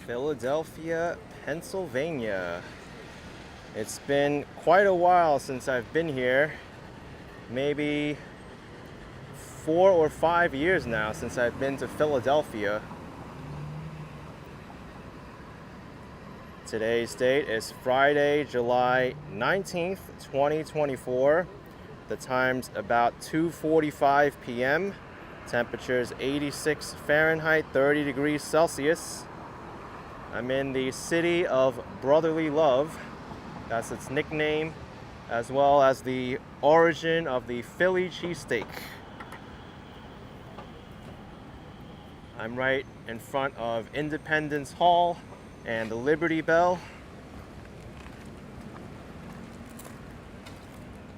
Philadelphia, Pennsylvania. It's been quite a while since I've been here. Maybe 4 or 5 years now since I've been to Philadelphia. Today's date is Friday, July 19th, 2024. The time's about 2:45 p.m. Temperature's 86 Fahrenheit, 30 degrees Celsius. I'm in the city of brotherly love. That's its nickname, as well as the origin of the Philly cheesesteak. I'm right in front of Independence Hall and the Liberty Bell.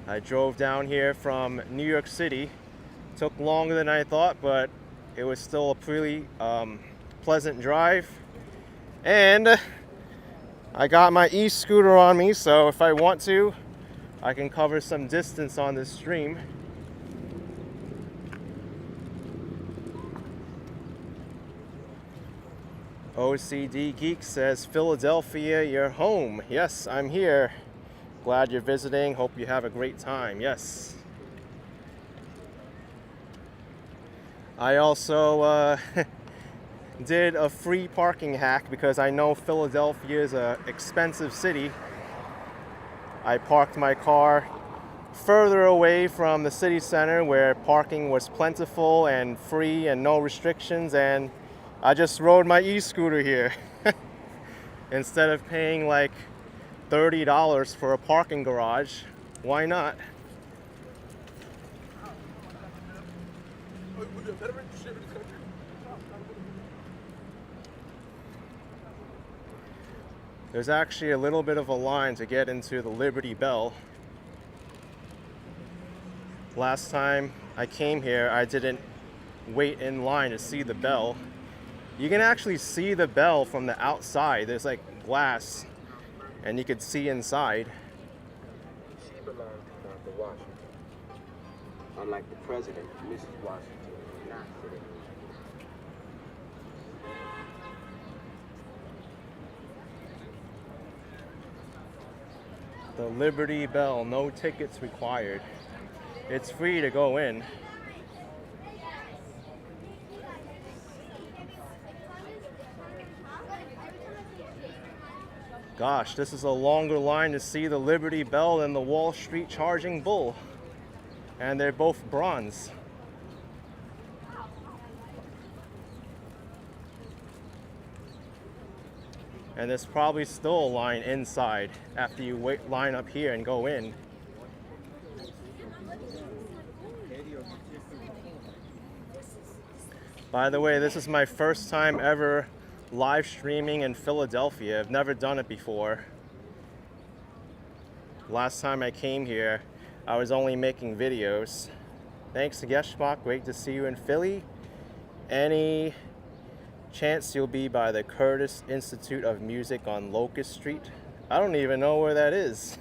I drove down here from New York City. Took longer than I thought, but it was still a pretty pleasant drive. And I got my e-scooter on me, so if I want to, I can cover some distance on this stream. OCD Geek says, Philadelphia, you're home. Yes, I'm here. Glad you're visiting. Hope you have a great time. Yes. I also did a free parking hack because I know Philadelphia is an expensive city. I parked my car further away from the city center where parking was plentiful and free and no restrictions, and I just rode my e-scooter here. Instead of paying like $30 for a parking garage. Why not? There's actually a little bit of a line to get into the Liberty Bell. Last time I came here, I didn't wait in line to see the bell. You can actually see the bell from the outside. There's like glass, and you could see inside. She belonged to Martha Washington. Unlike the president, Mrs. Washington was not sitting. The Liberty Bell, no tickets required. It's free to go in. Gosh, this is a longer line to see the Liberty Bell than the Wall Street Charging Bull. And they're both bronze. And there's probably still a line inside after you line up here and go in. By the way, this is my first time ever live streaming in Philadelphia. I've never done it before. Last time I came here, I was only making videos. Thanks to Geschmack, great to see you in Philly. Any chance you'll be by the Curtis Institute of Music on Locust Street? I don't even know where that is.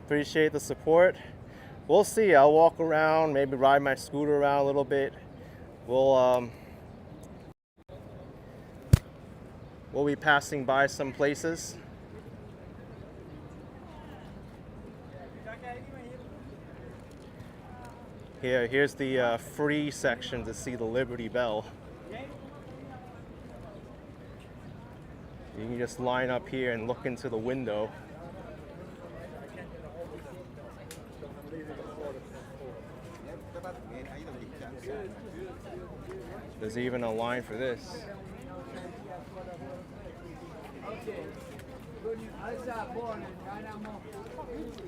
Appreciate the support. We'll see. I'll walk around, maybe ride my scooter around a little bit. We'll be passing by some places. Here's the free section to see the Liberty Bell. You can just line up here and look into the window. There's even a line for this.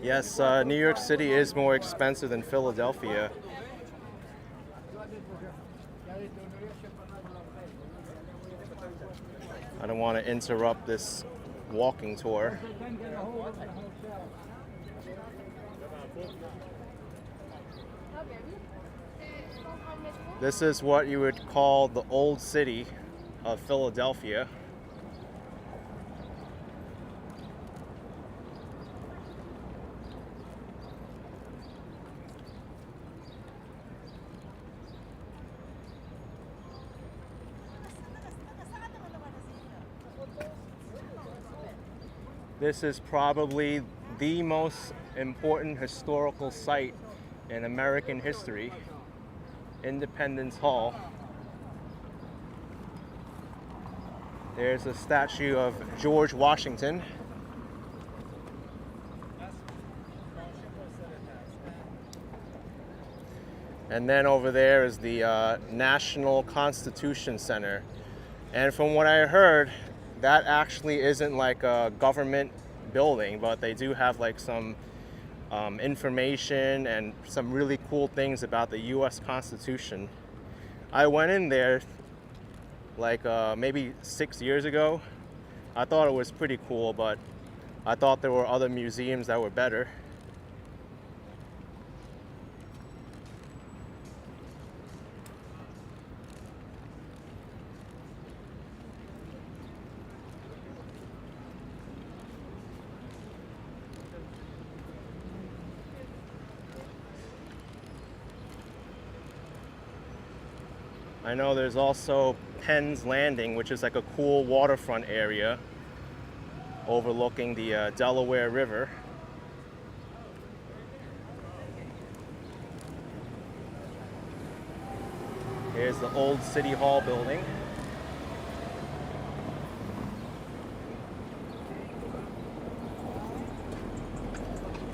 Yes, New York City is more expensive than Philadelphia. I don't want to interrupt this walking tour. This is what you would call the old city of Philadelphia. This is probably the most important historical site in American history, Independence Hall. There's a statue of George Washington. And then over there is the National Constitution Center. And from what I heard, that actually isn't like a government building, but they do have like some information and some really cool things about the US Constitution. I went in there like maybe 6 years ago. I thought it was pretty cool, but I thought there were other museums that were better. I know there's also Penn's Landing, which is like a cool waterfront area overlooking the Delaware River. Here's the old City Hall building.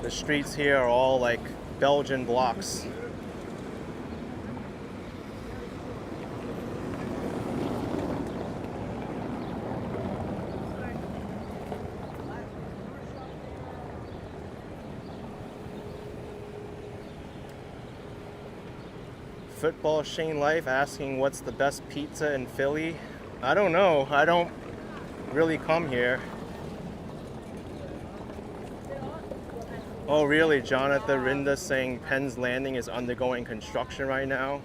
The streets here are all like Belgian blocks. Football Shane Life asking what's the best pizza in Philly. I don't know. I don't really come here. Oh really? Jonathan Rinda saying Penn's Landing is undergoing construction right now.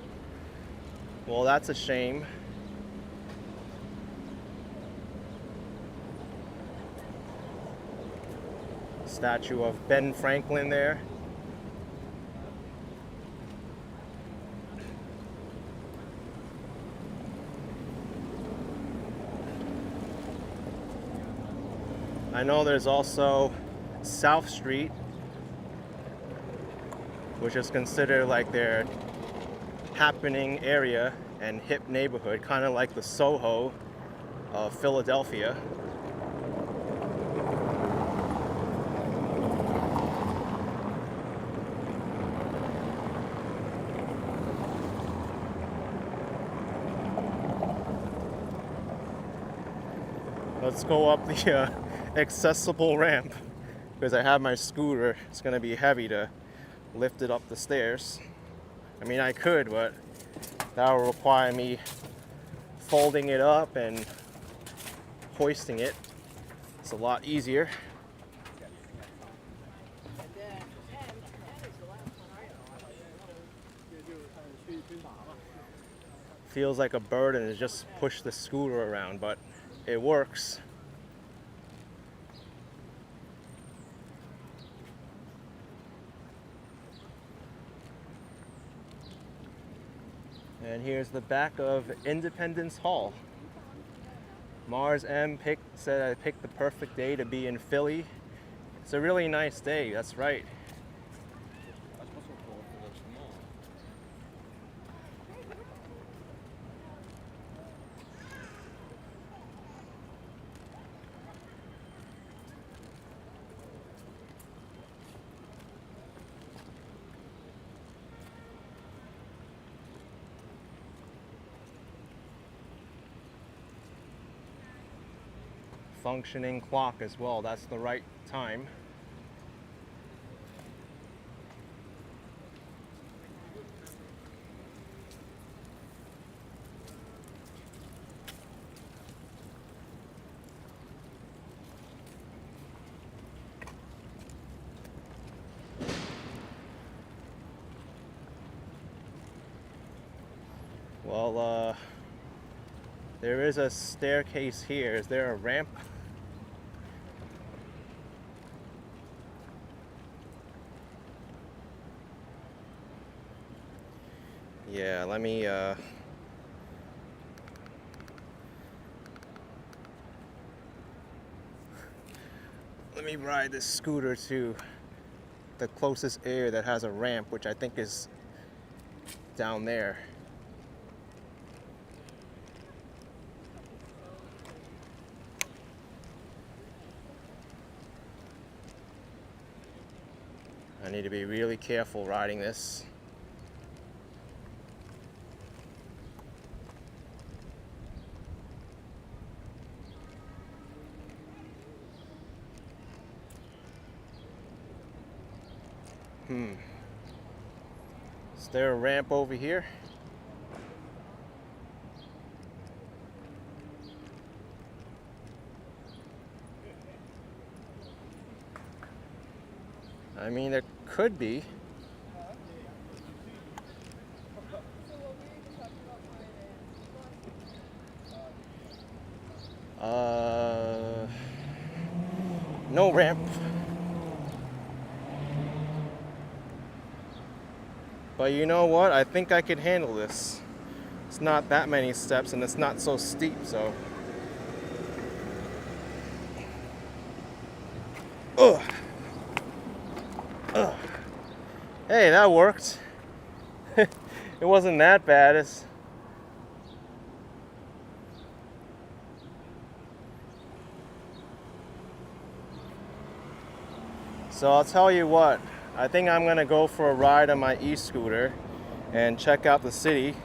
Well, that's a shame. Statue of Ben Franklin there. I know there's also South Street, which is considered like their happening area and hip neighborhood, kind of like the Soho of Philadelphia. Let's go up the accessible ramp because I have my scooter. It's going to be heavy to lift it up the stairs. I mean, I could, but that will require me folding it up and hoisting it. It's a lot easier. Feels like a burden to just push the scooter around, but it works. And here's the back of Independence Hall. Mars M said I picked the perfect day to be in Philly. It's a really nice day, that's right. Functioning clock as well, that's the right time. Well, there is a staircase here. Is there a ramp? Yeah, let me let me ride this scooter to the closest area that has a ramp, which I think is down there. I need to be really careful riding this. Is there a ramp over here? I mean, there could be. No ramp. But you know what? I think I could handle this. It's not that many steps and it's not so steep, so. Ugh. Ugh. Hey, that worked. It wasn't that bad. So I'll tell you what, I think I'm gonna go for a ride on my e-scooter and check out the city.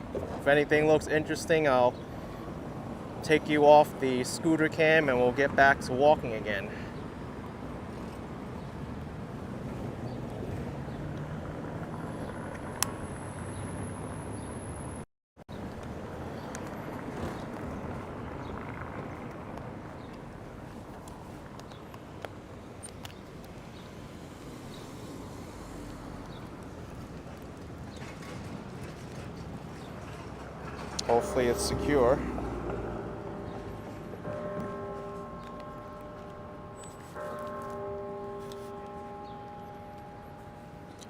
If anything looks interesting, I'll take you off the scooter cam and we'll get back to walking again. Hopefully it's secure.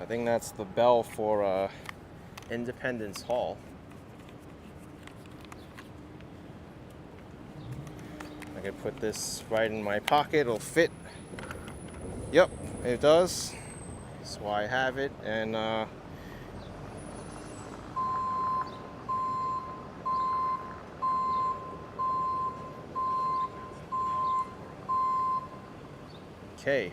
I think that's the bell for Independence Hall. I can put this right in my pocket, it'll fit. Yep, it does. That's why I have it. And okay.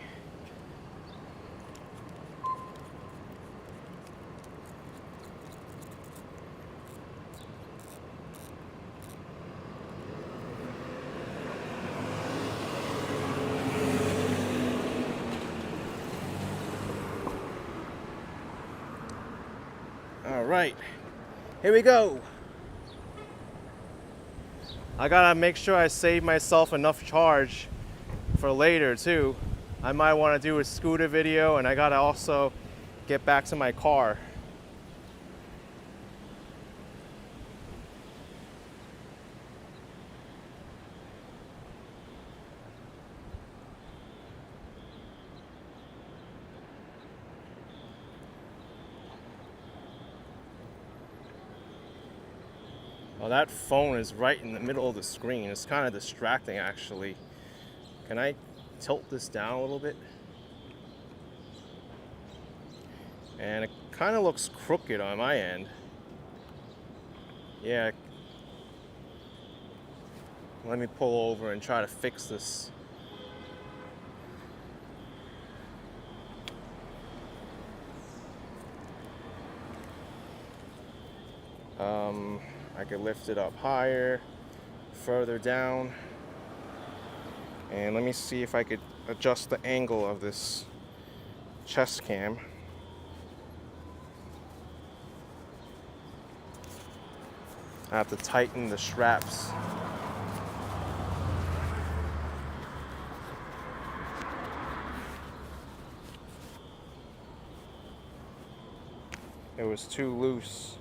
All right, here we go. I gotta make sure I save myself enough charge for later too. I might want to do a scooter video and I gotta also get back to my car. Well, that phone is right in the middle of the screen. It's kind of distracting actually. Can I tilt this down a little bit? And it kind of looks crooked on my end. Yeah. Let me pull over and try to fix this. I could lift it up higher, further down. And let me see if I could adjust the angle of this chest cam. I have to tighten the straps. It was too loose.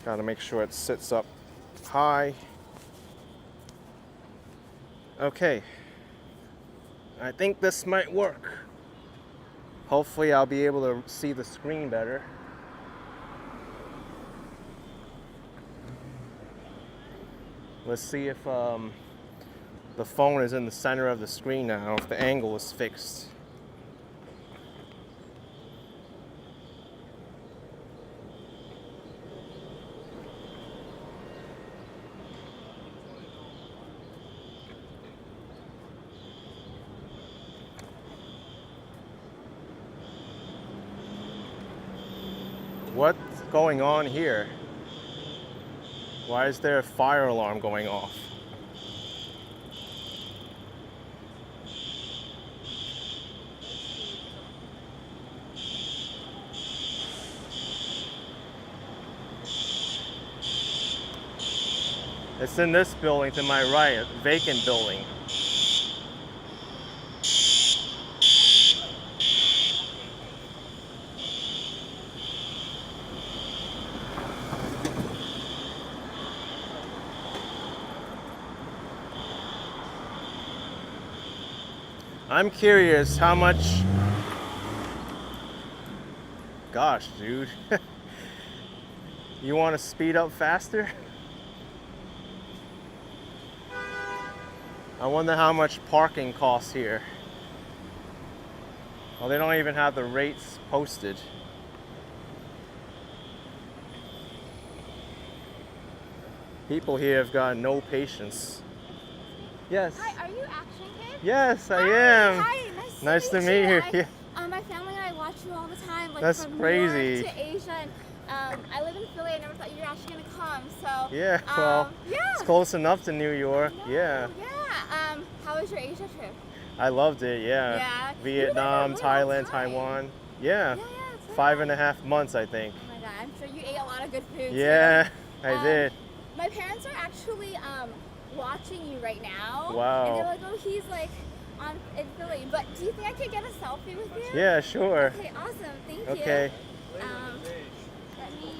Got to make sure it sits up high. Okay, I think this might work. Hopefully I'll be able to see the screen better. Let's see if the phone is in the center of the screen now, if the angle is fixed. What's going on here? Why is there a fire alarm going off? It's in this building to my right, a vacant building. I'm curious how much. Gosh, dude. You want to speed up faster? I wonder how much parking costs here. Well, they don't even have the rates posted. People here have got no patience. Yes. Hi, are you Action Kid? Yes, I am. Hi, Nice to meet you. Yeah. My family and I watch you all the time. Like That's from crazy. New York to Asia. And, I live in Philly. I never thought you were actually gonna come. So Yeah, well, yeah. it's close enough to New York. Yeah. Yeah. How was your Asia trip? I loved it, yeah. Yeah. Vietnam, You were there for a really long Thailand, time. Taiwan. Yeah. Yeah, it's 5.5 months, I think. Oh my god, I'm sure you ate a lot of good food. Yeah, Too. I did. My parents are actually watching you right now. Wow. And they're like, oh, he's like in Philly. But do you think I could get a selfie with you? Yeah, sure. Okay, awesome. Thank you. Okay. Let me.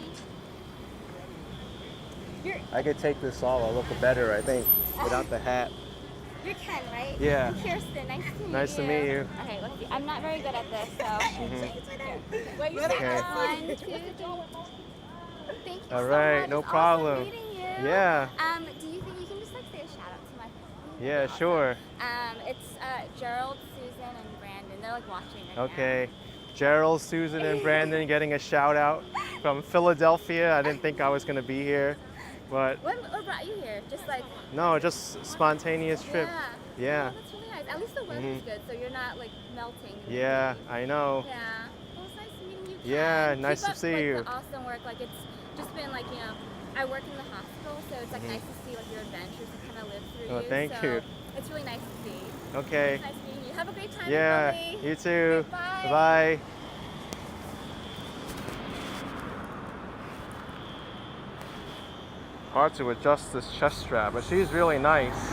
You're I could take this off. I'll look better, I think, without the hat. you're Ken, right? Yeah. I'm Kirsten. Nice to meet you. Nice to meet you. Okay, let's see. I'm not very good at this, so. Wait, Okay. 1, 2, 3. Thank you All so right, much. no It's problem. Awesome meeting you. Yeah. Do you think you can just like say a shout out to my family? Yeah, sure. It's Gerald, Susan, and Brandon. They're like watching right Okay. Gerald, Susan, and Brandon getting a shout out from Philadelphia. I didn't think I was going to be here, but now. What brought you here? Just like. no, just spontaneous trip. Yeah. Oh, that's really nice. At least the weather's good, so you're not like melting. in the Yeah, heat. I know. Yeah. Well, it's nice meeting you. Yeah, Ken. nice Keep to up, see like, you. The awesome work. Like it's just been like I work in the hospital, so it's like nice to see like your adventures and kind of live through Oh, you. thank so you. It's really nice to see. Okay. It's nice meeting you. Have a great time. Yeah, in Philly. you too. Okay, bye. Bye. Hard to adjust this chest strap, but she's really nice.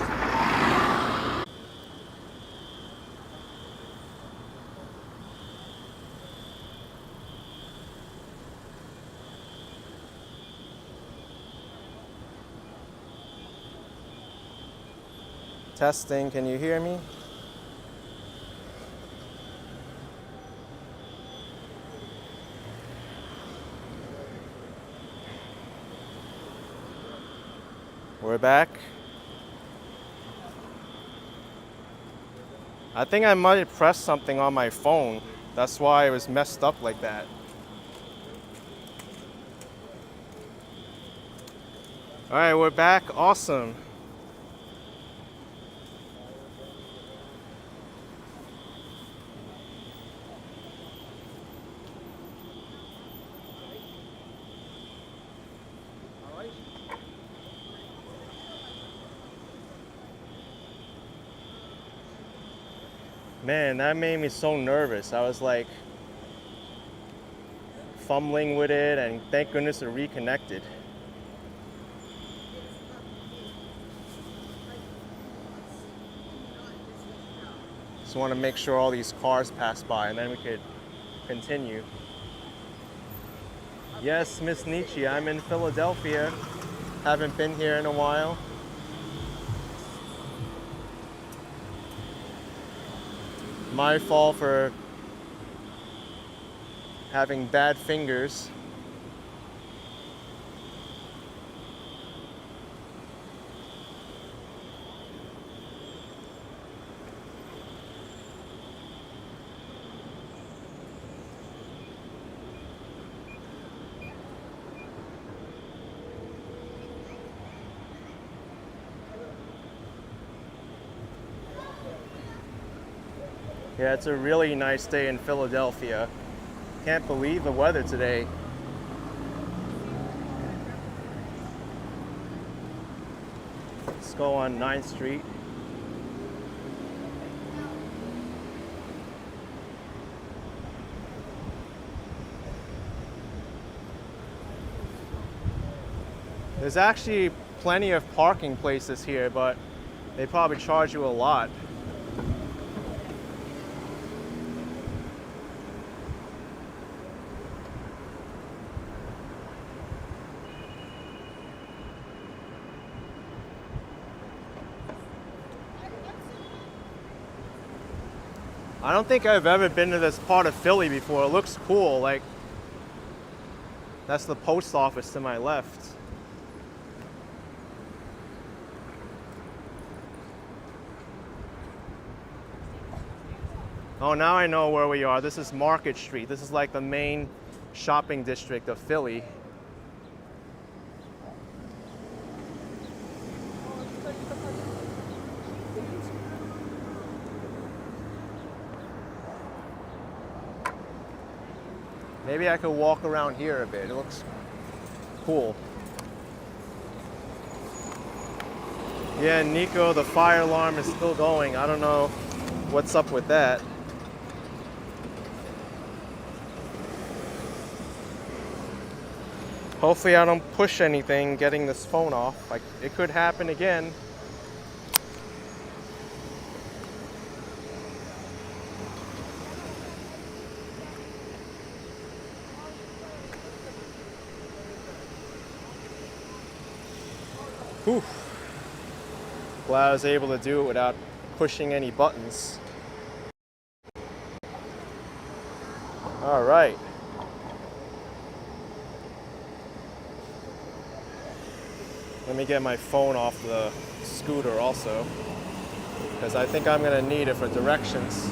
Testing, can you hear me? We're back. I think I might have pressed something on my phone. That's why it was messed up like that. All right, we're back. Awesome. Man, that made me so nervous. I was like fumbling with it, and thank goodness it reconnected. Just want to make sure all these cars pass by, and then we could continue. Yes, Miss Nietzsche, I'm in Philadelphia. Haven't been here in a while. My fault for having bad fingers. Yeah, it's a really nice day in Philadelphia. Can't believe the weather today. Let's go on 9th Street. There's actually plenty of parking places here, but they probably charge you a lot. I don't think I've ever been to this part of Philly before. It looks cool. Like, that's the post office to my left. Oh, now I know where we are. This is Market Street. This is like the main shopping district of Philly. Maybe I could walk around here a bit. It looks cool. Yeah, Nico, the fire alarm is still going. I don't know what's up with that. Hopefully I don't push anything getting this phone off. Like, it could happen again. Whew. Glad I was able to do it without pushing any buttons. All right. Let me get my phone off the scooter also, because I think I'm gonna need it for directions.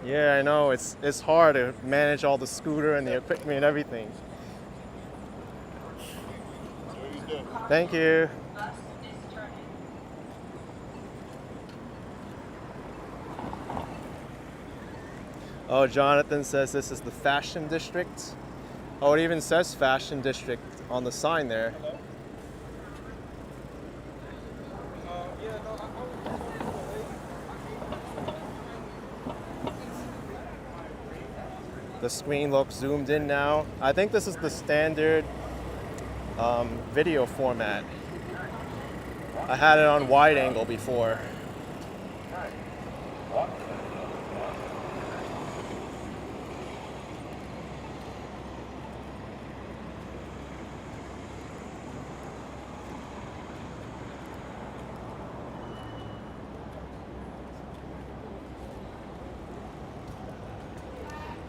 Yeah, I know, it's hard to manage all the scooter and the equipment and everything. Thank you. Oh, Jonathan says this is the fashion district. Oh, it even says fashion district on the sign there. The screen looks zoomed in now. I think this is the standard video format. I had it on wide angle before.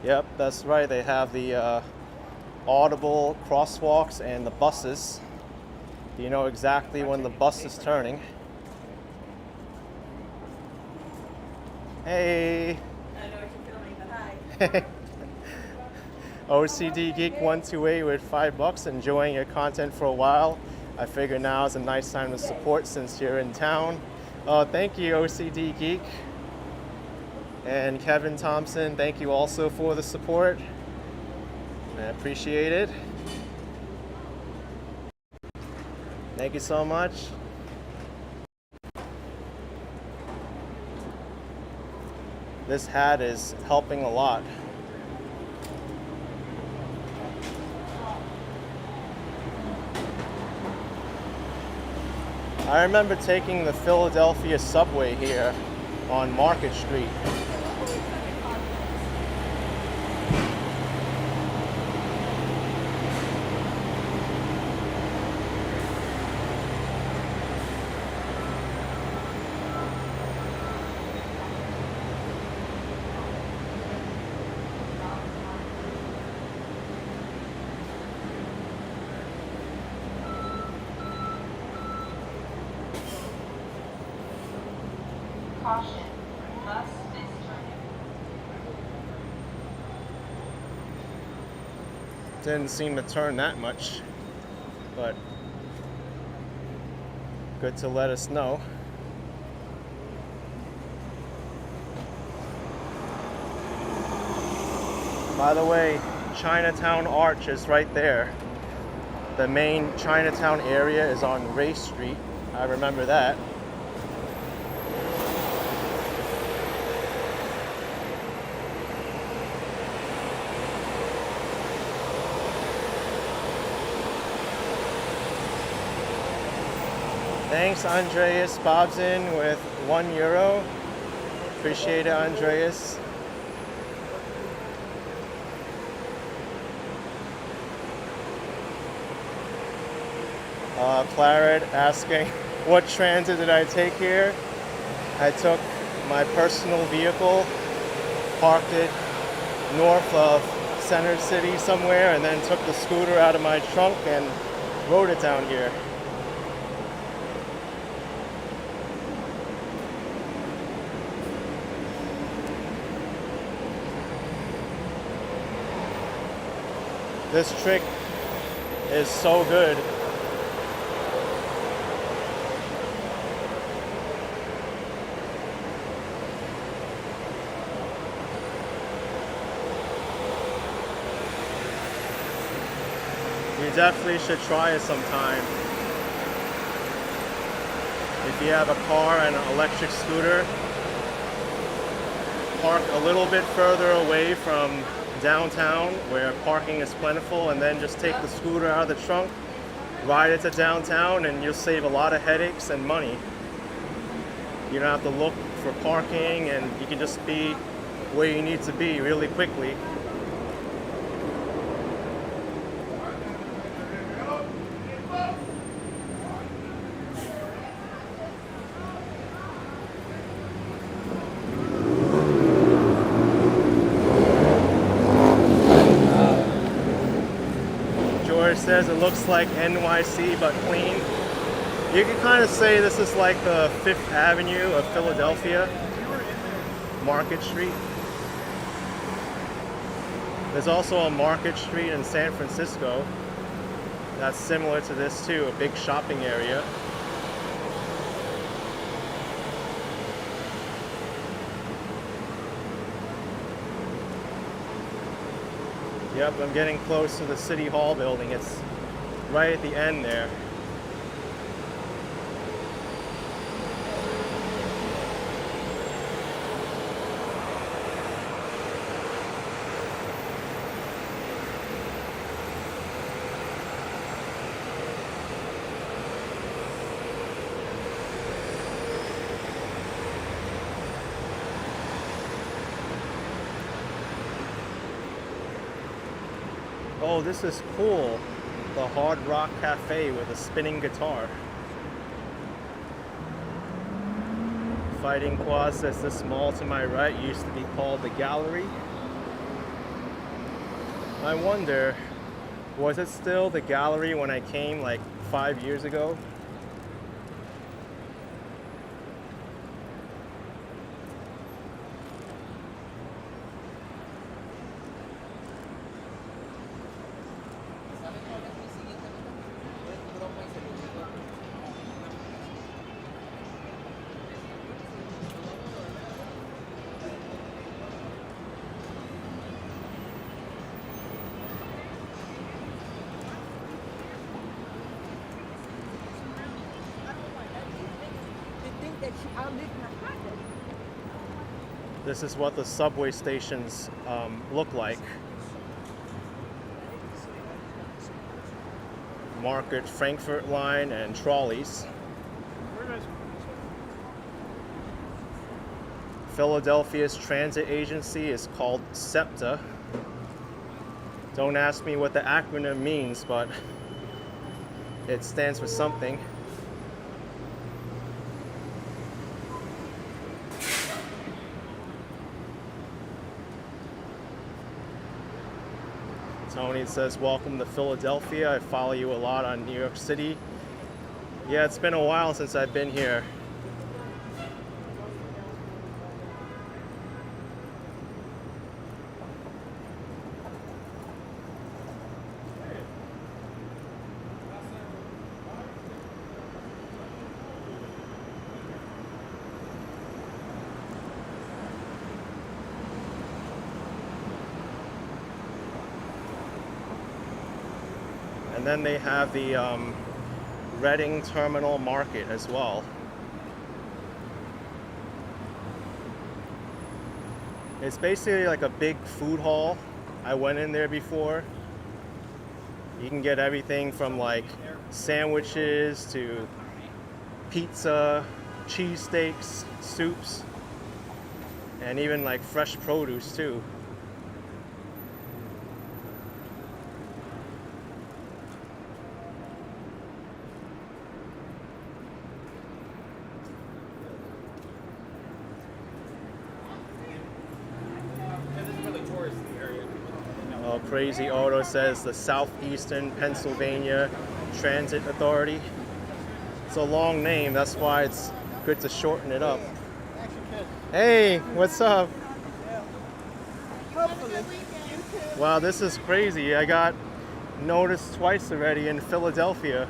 Yep, that's right. They have the audible crosswalks and the buses. You know exactly when the bus is turning. Hey! I know what you're filming, but hi. OCD Geek 128 with $5, enjoying your content for a while. I figure now is a nice time to support since you're in town. Thank you, OCD Geek. And Kevin Thompson, thank you also for the support. I appreciate it. Thank you so much. This hat is helping a lot. I remember taking the Philadelphia subway here on Market Street. Caution, bus is turning. Didn't seem to turn that much, but good to let us know. By the way, Chinatown Arch is right there. The main Chinatown area is on Race Street. I remember that. Thanks, Andreas Bobson with €1. Appreciate it, Andreas. Claret asking, what transit did I take here? I took my personal vehicle, parked it north of Center City somewhere, and then took the scooter out of my trunk and rode it down here. This trick is so good. You definitely should try it sometime. If you have a car and an electric scooter, park a little bit further away from downtown where parking is plentiful, and then just take the scooter out of the trunk, ride it to downtown, and you'll save a lot of headaches and money. You don't have to look for parking, and you can just be where you need to be really quickly. Says it looks like NYC but clean. You can kind of say this is like the 5th Avenue of Philadelphia, Market Street. There's also a Market Street in San Francisco that's similar to this too, a big shopping area. Yep, I'm getting close to the City Hall building. It's right at the end there. Oh, this is cool. The Hard Rock Cafe with a spinning guitar. Fighting Quad says this mall to my right used to be called the Gallery. I wonder, was it still the Gallery when I came like 5 years ago? This is what the subway stations look like. Market Frankfurt line and trolleys. Philadelphia's transit agency is called SEPTA. Don't ask me what the acronym means, but it stands for something. Tony says, welcome to Philadelphia. I follow you a lot on New York City. Yeah, it's been a while since I've been here. And then they have the Reading Terminal Market as well. It's basically like a big food hall. I went in there before. You can get everything from like sandwiches to pizza, cheesesteaks, soups, and even like fresh produce too. Oh, Crazy Auto says the Southeastern Pennsylvania Transit Authority. It's a long name, that's why it's good to shorten it up. Hey, what's up? Wow, this is crazy. I got noticed twice already in Philadelphia.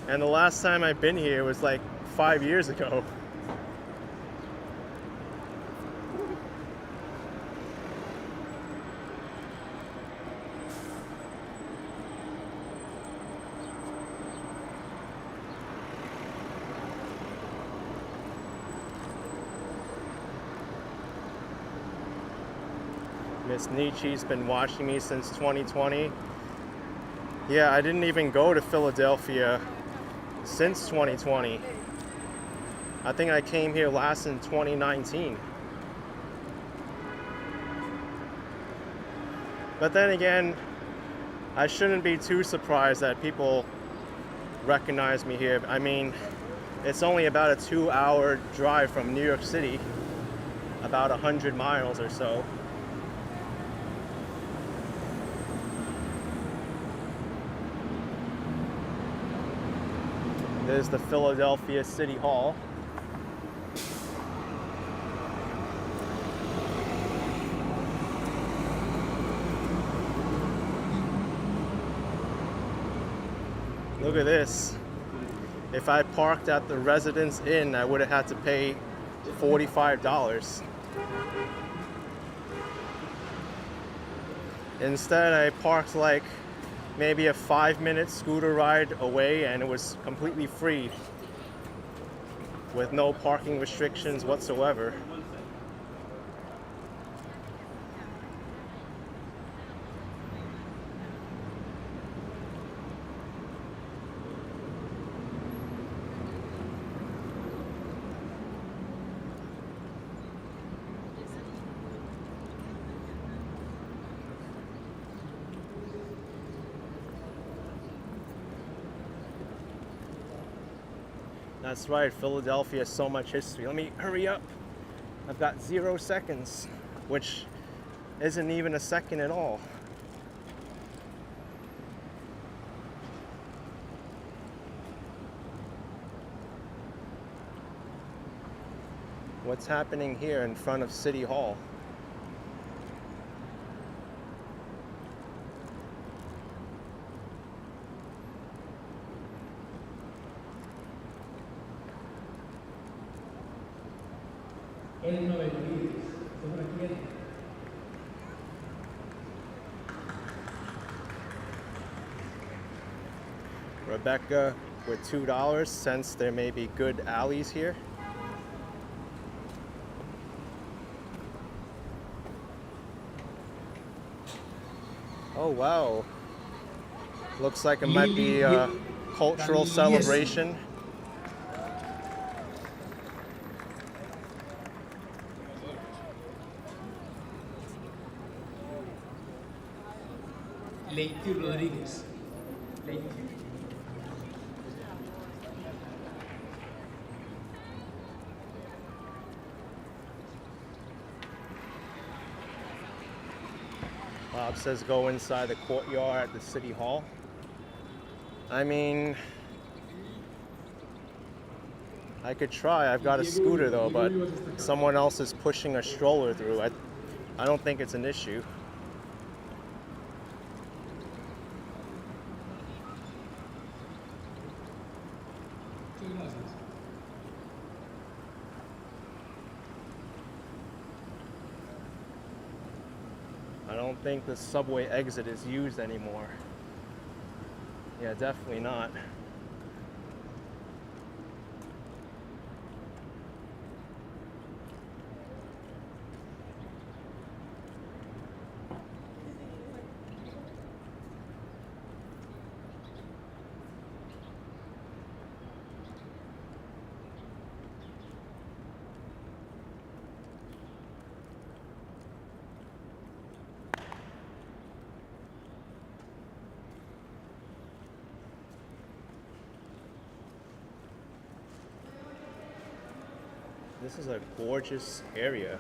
And the last time I've been here was like 5 years ago. Miss Nietzsche's been watching me since 2020. Yeah, I didn't even go to Philadelphia since 2020. I think I came here last in 2019. But then again, I shouldn't be too surprised that people recognize me here. I mean, it's only about a 2-hour drive from New York City, about 100 miles or so. There's the Philadelphia City Hall. Look at this. If I parked at the Residence Inn, I would have had to pay $45. Instead, I parked like maybe a 5-minute scooter ride away, and it was completely free with no parking restrictions whatsoever. That's right, Philadelphia has so much history. Let me hurry up. I've got 0 seconds, which isn't even a second at all. What's happening here in front of City Hall? Rebecca with $2, since there may be good alleys here. Oh wow. Looks like it might be a cultural celebration. Leite Rodriguez. Leite. Bob says go inside the courtyard at the City Hall. I mean, I could try. I've got a scooter though, but someone else is pushing a stroller through. I don't think it's an issue. don't think the subway exit is used anymore. Yeah, definitely not. This is a gorgeous area.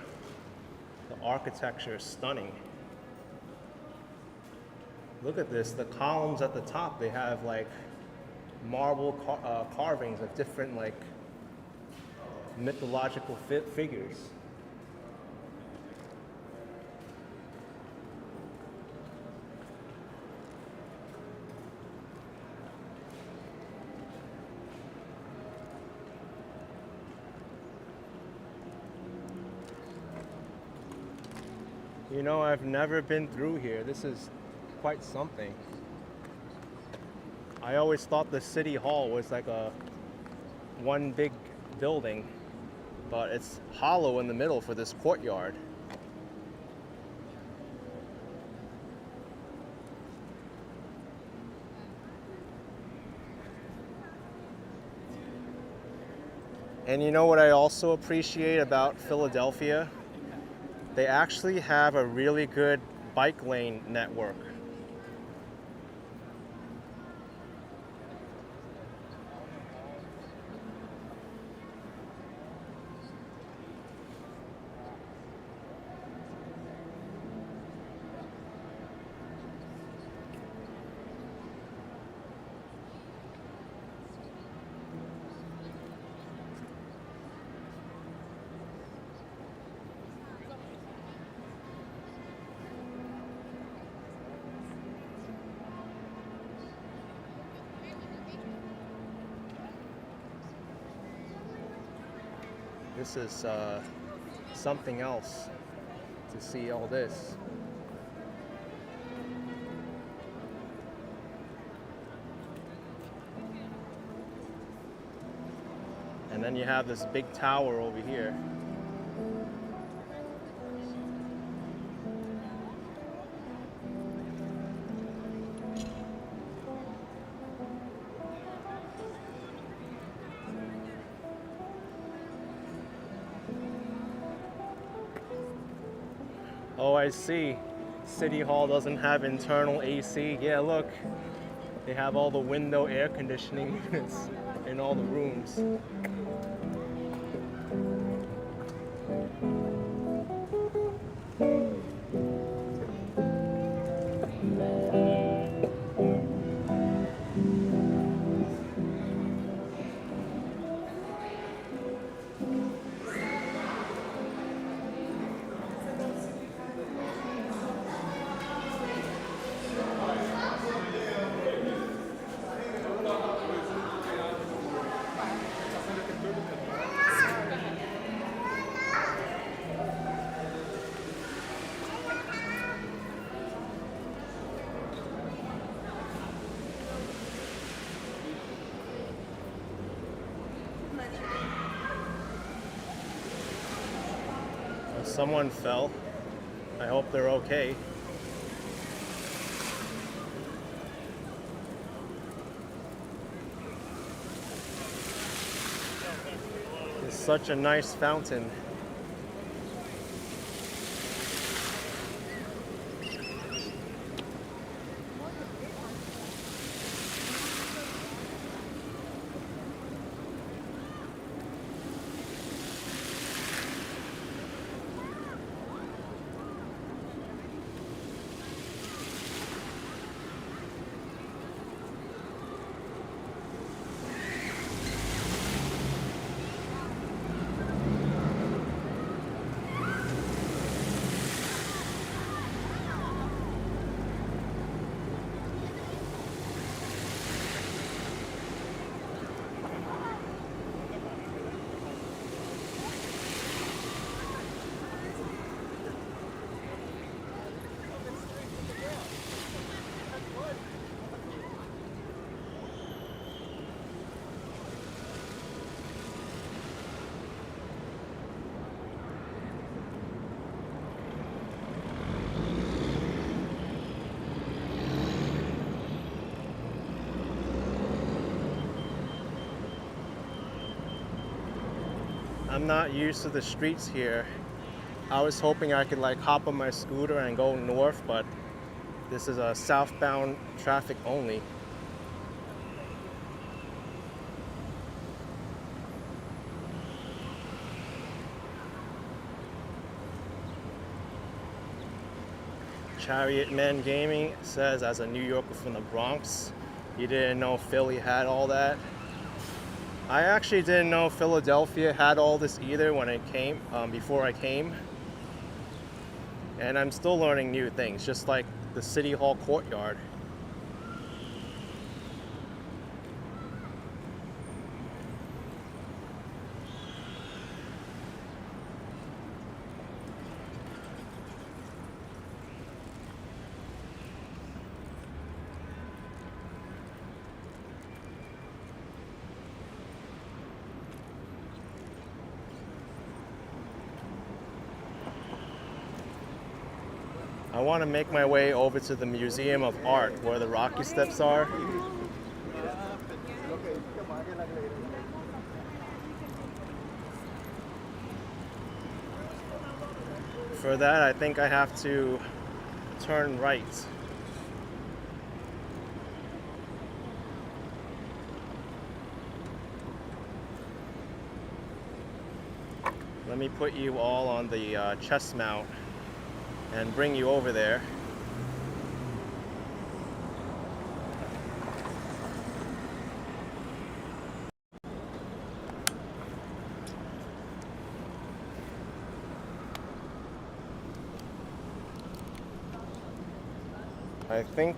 The architecture is stunning. Look at this, the columns at the top, they have like marble carvings of different like mythological figures. You know, I've never been through here. This is quite something. I always thought the city hall was like one big building, but it's hollow in the middle for this courtyard. And you know what I also appreciate about Philadelphia? They actually have a really good bike lane network. This is something else to see all this. And then you have this big tower over here. Oh, I see. City Hall doesn't have internal AC. Yeah, look. They have all the window air conditioning units in all the rooms. Someone fell. I hope they're okay. It's such a nice fountain. I'm not used to the streets here. I was hoping I could like hop on my scooter and go north, but this is a southbound traffic only. Chariot Men Gaming says, as a New Yorker from the Bronx, you didn't know Philly had all that. I actually didn't know Philadelphia had all this either when it came, before I came. And I'm still learning new things, just like the City Hall courtyard. I want to make my way over to the Museum of Art where the Rocky Steps are. For that, I think I have to turn right. Let me put you all on the chest mount and bring you over there. I think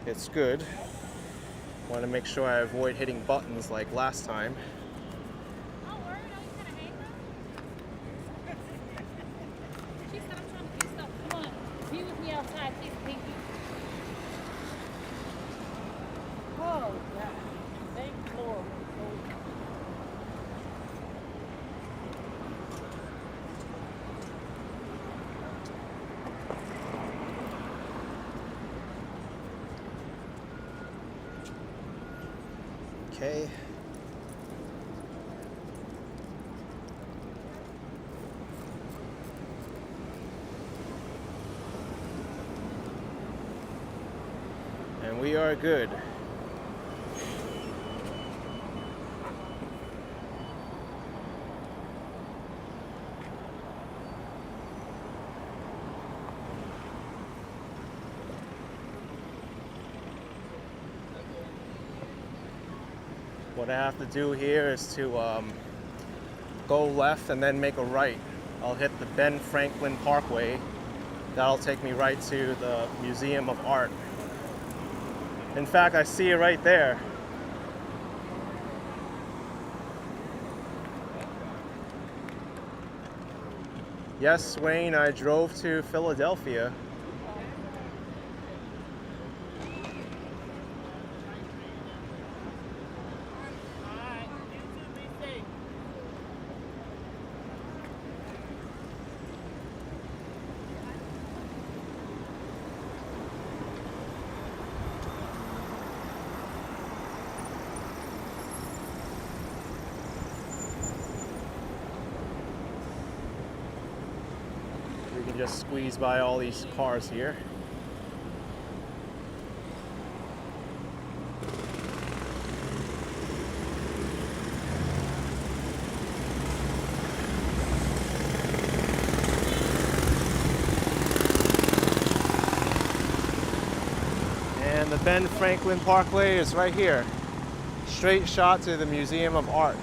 it's good. Want to make sure I avoid hitting buttons like last time. Okay. And we are good. What I have to do here is to go left and then make a right. I'll hit the Franklin Parkway. That'll take me right to the Museum of Art. In fact, I see it right there. Yes, Wayne, I drove to Philadelphia. We can just squeeze by all these cars here. And the Franklin Parkway is right here. Straight shot to the Museum of Art.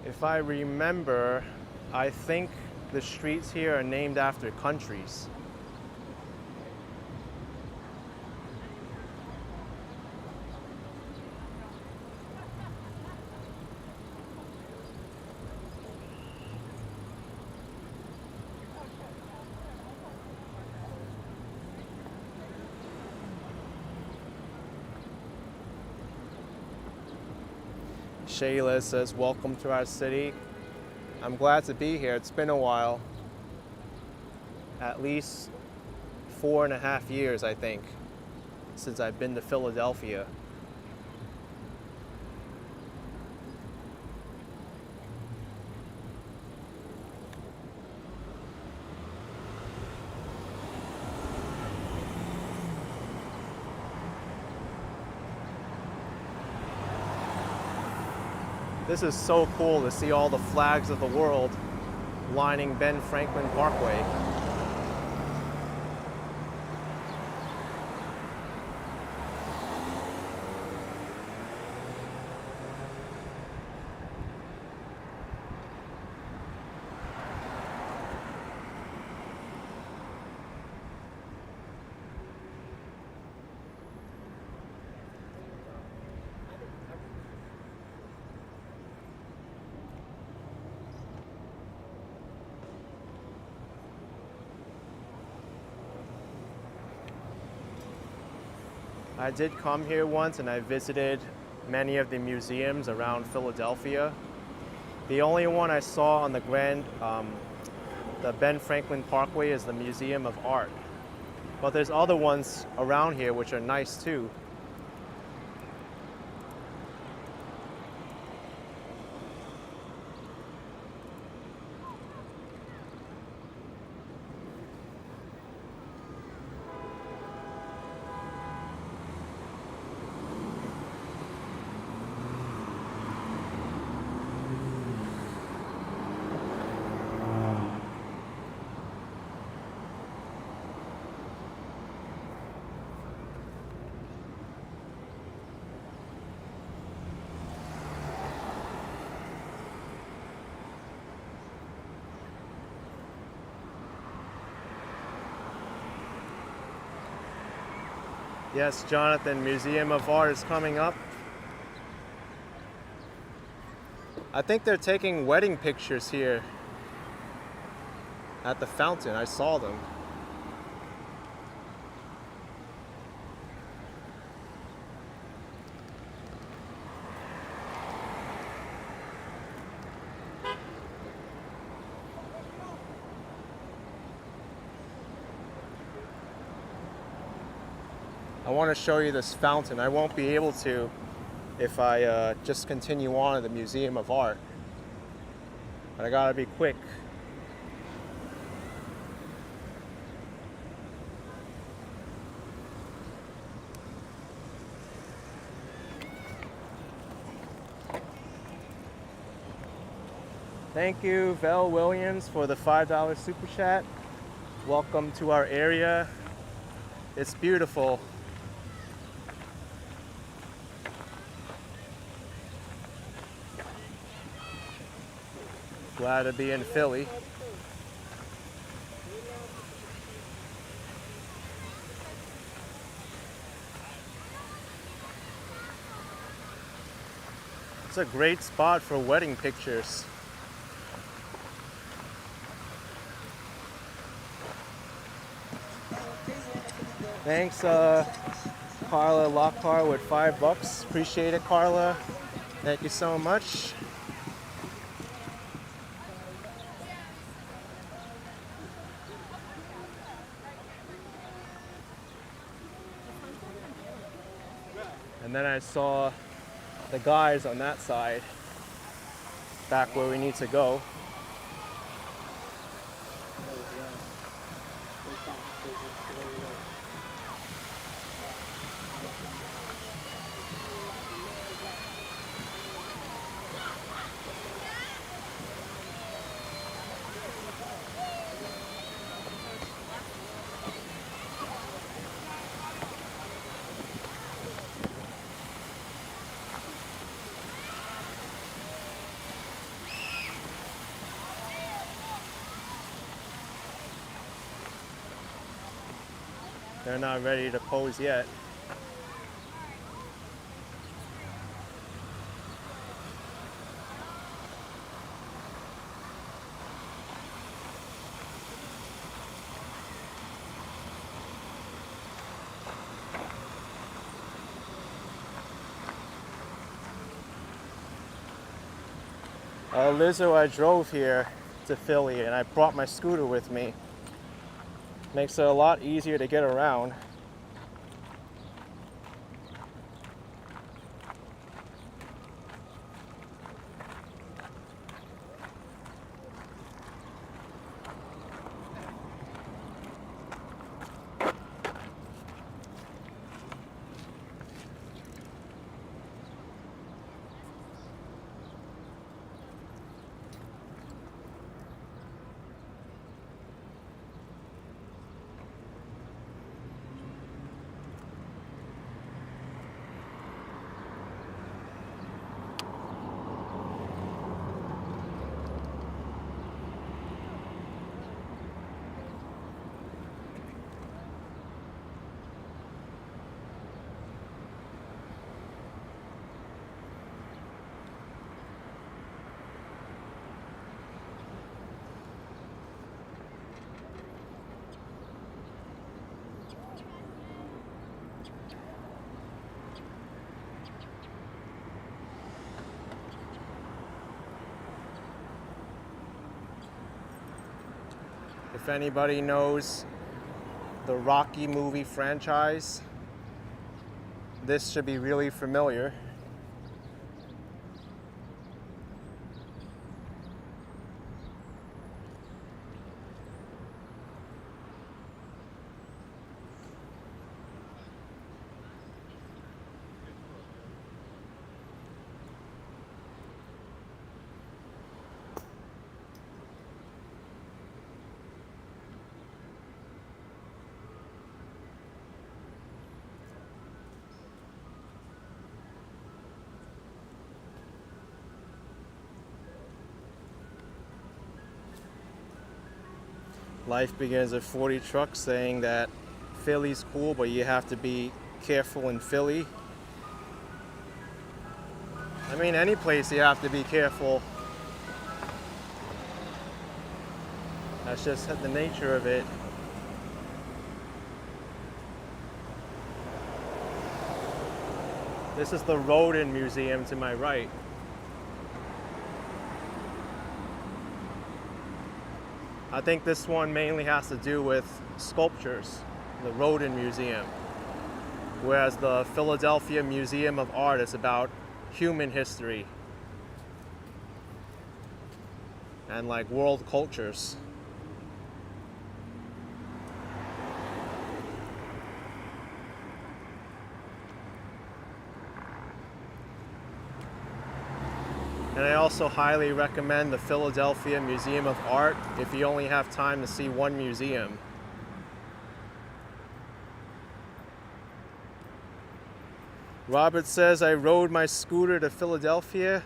If I remember, I think the streets here are named after countries. Shayla says, welcome to our city. I'm glad to be here. It's been a while. At least 4.5 years, I think, since I've been to Philadelphia. This is so cool to see all the flags of the world lining Ben Franklin Parkway. I did come here once and I visited many of the museums around Philadelphia. The only one I saw on the the Ben Franklin Parkway is the Museum of Art. But there's other ones around here which are nice too. Yes, Jonathan, Museum of Art is coming up. I think they're taking wedding pictures here at the fountain. I saw them. I want to show you this fountain. I won't be able to if I just continue on at the Museum of Art. But I gotta be quick. Thank you, Vel Williams, for the $5 super chat. Welcome to our area. It's beautiful. Glad to be in Philly. It's a great spot for wedding pictures. Thanks, Carla Lockhart with $5. Appreciate it, Carla. Thank you so much. And then I saw the guys on that side, back where we need to go. They're not ready to pose yet. Lizzo, I drove here to Philly and I brought my scooter with me. Makes it a lot easier to get around. If anybody knows the Rocky movie franchise, this should be really familiar. Life Begins at 40 truck saying that Philly's cool, but you have to be careful in Philly. I mean, any place you have to be careful. That's just the nature of it. This is the Rodin Museum to my right. I think this one mainly has to do with sculptures, the Rodin Museum, whereas the Philadelphia Museum of Art is about human history and like world cultures. And I also highly recommend the Philadelphia Museum of Art if you only have time to see one museum. Robert says, I rode my scooter to Philadelphia.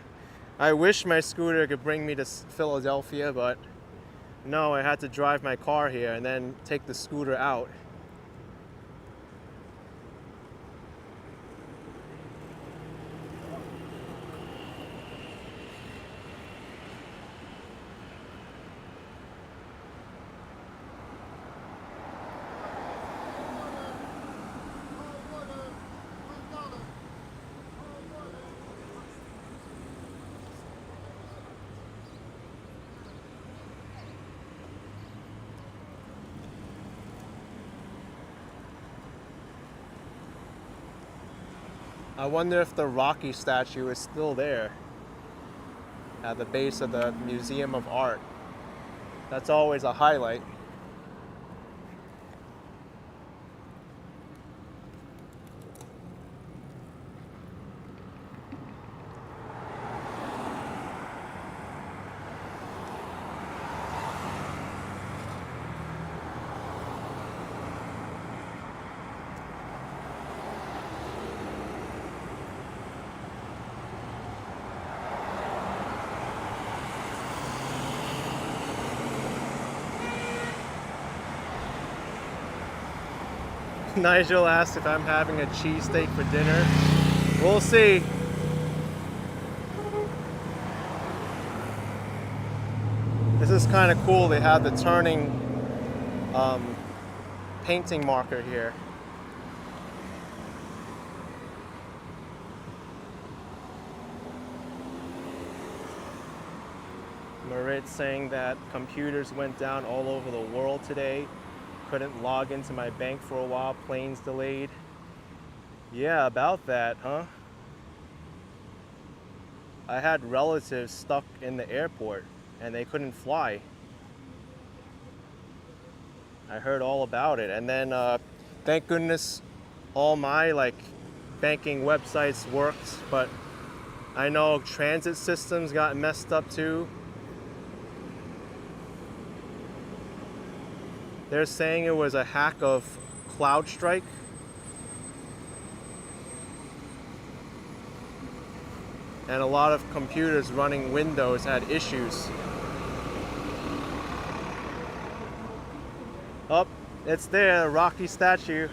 I wish my scooter could bring me to Philadelphia, but no, I had to drive my car here and then take the scooter out. I wonder if the Rocky statue is still there at the base of the Museum of Art. That's always a highlight. Nigel asked if I'm having a cheesesteak for dinner. We'll see. This is kind of cool. They have the turning painting marker here. Marit saying that computers went down all over the world today. Couldn't log into my bank for a while, planes delayed. Yeah, about that, huh? I had relatives stuck in the airport and they couldn't fly. I heard all about it. And then thank goodness all my banking websites worked, but I know transit systems got messed up too. They're saying it was a hack of CloudStrike. And a lot of computers running Windows had issues. Oh, it's there, a Rocky statue.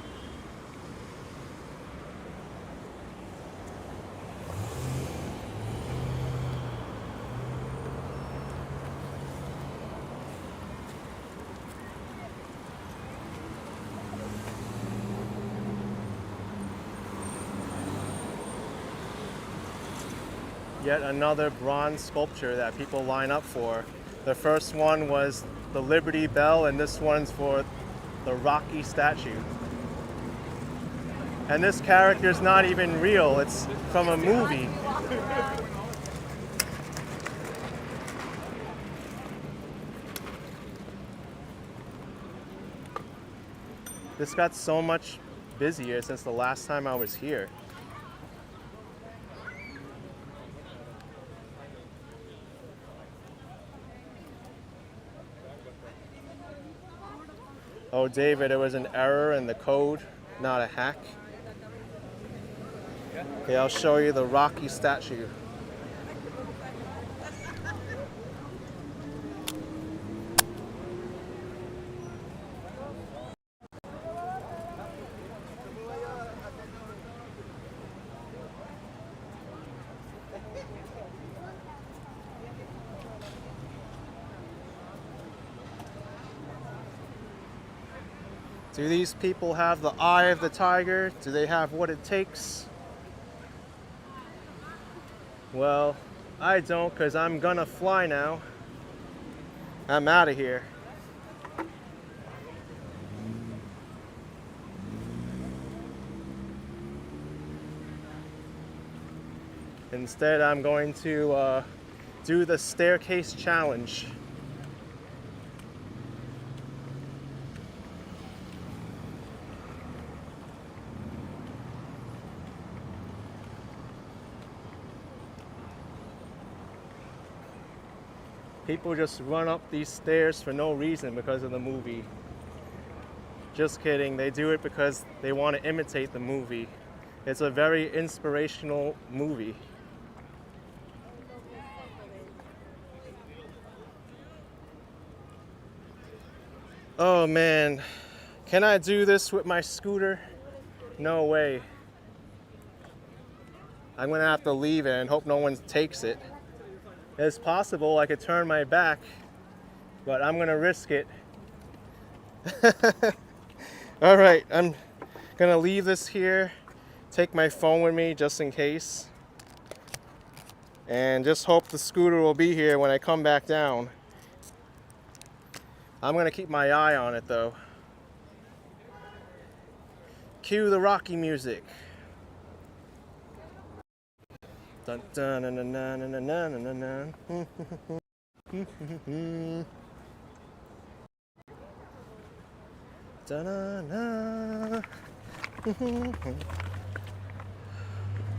Yet another bronze sculpture that people line up for. The first one was the Liberty Bell, and this one's for the Rocky statue. And this character's not even real, it's from a movie. This got so much busier since the last time I was here. Oh, David, it was an error in the code, not a hack. Okay, I'll show you the Rocky statue. Do these people have the eye of the tiger? Do they have what it takes? Well, I don't, because I'm gonna fly now. I'm out of here. Instead, I'm going to do the staircase challenge. People just run up these stairs for no reason because of the movie. Just kidding, they do it because they want to imitate the movie. It's a very inspirational movie. Oh man, can I do this with my scooter? No way. I'm gonna have to leave it and hope no one takes it. It's possible I could turn my back, but I'm gonna risk it. All right, I'm gonna leave this here, take my phone with me just in case, and just hope the scooter will be here when I come back down. I'm gonna keep my eye on it though. Cue the Rocky music. Dun dun dun dun dun dun dun dun dun dun.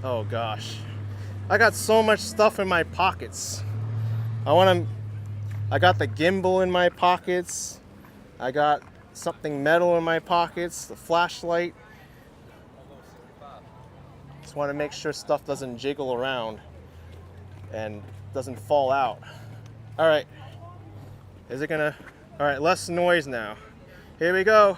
Oh gosh, I got so much stuff in my pockets. I got the gimbal in my pockets. I got something metal in my pockets, the flashlight. Just want to make sure stuff doesn't jiggle around and doesn't fall out. All right, is it gonna? All right, less noise now. Here we go.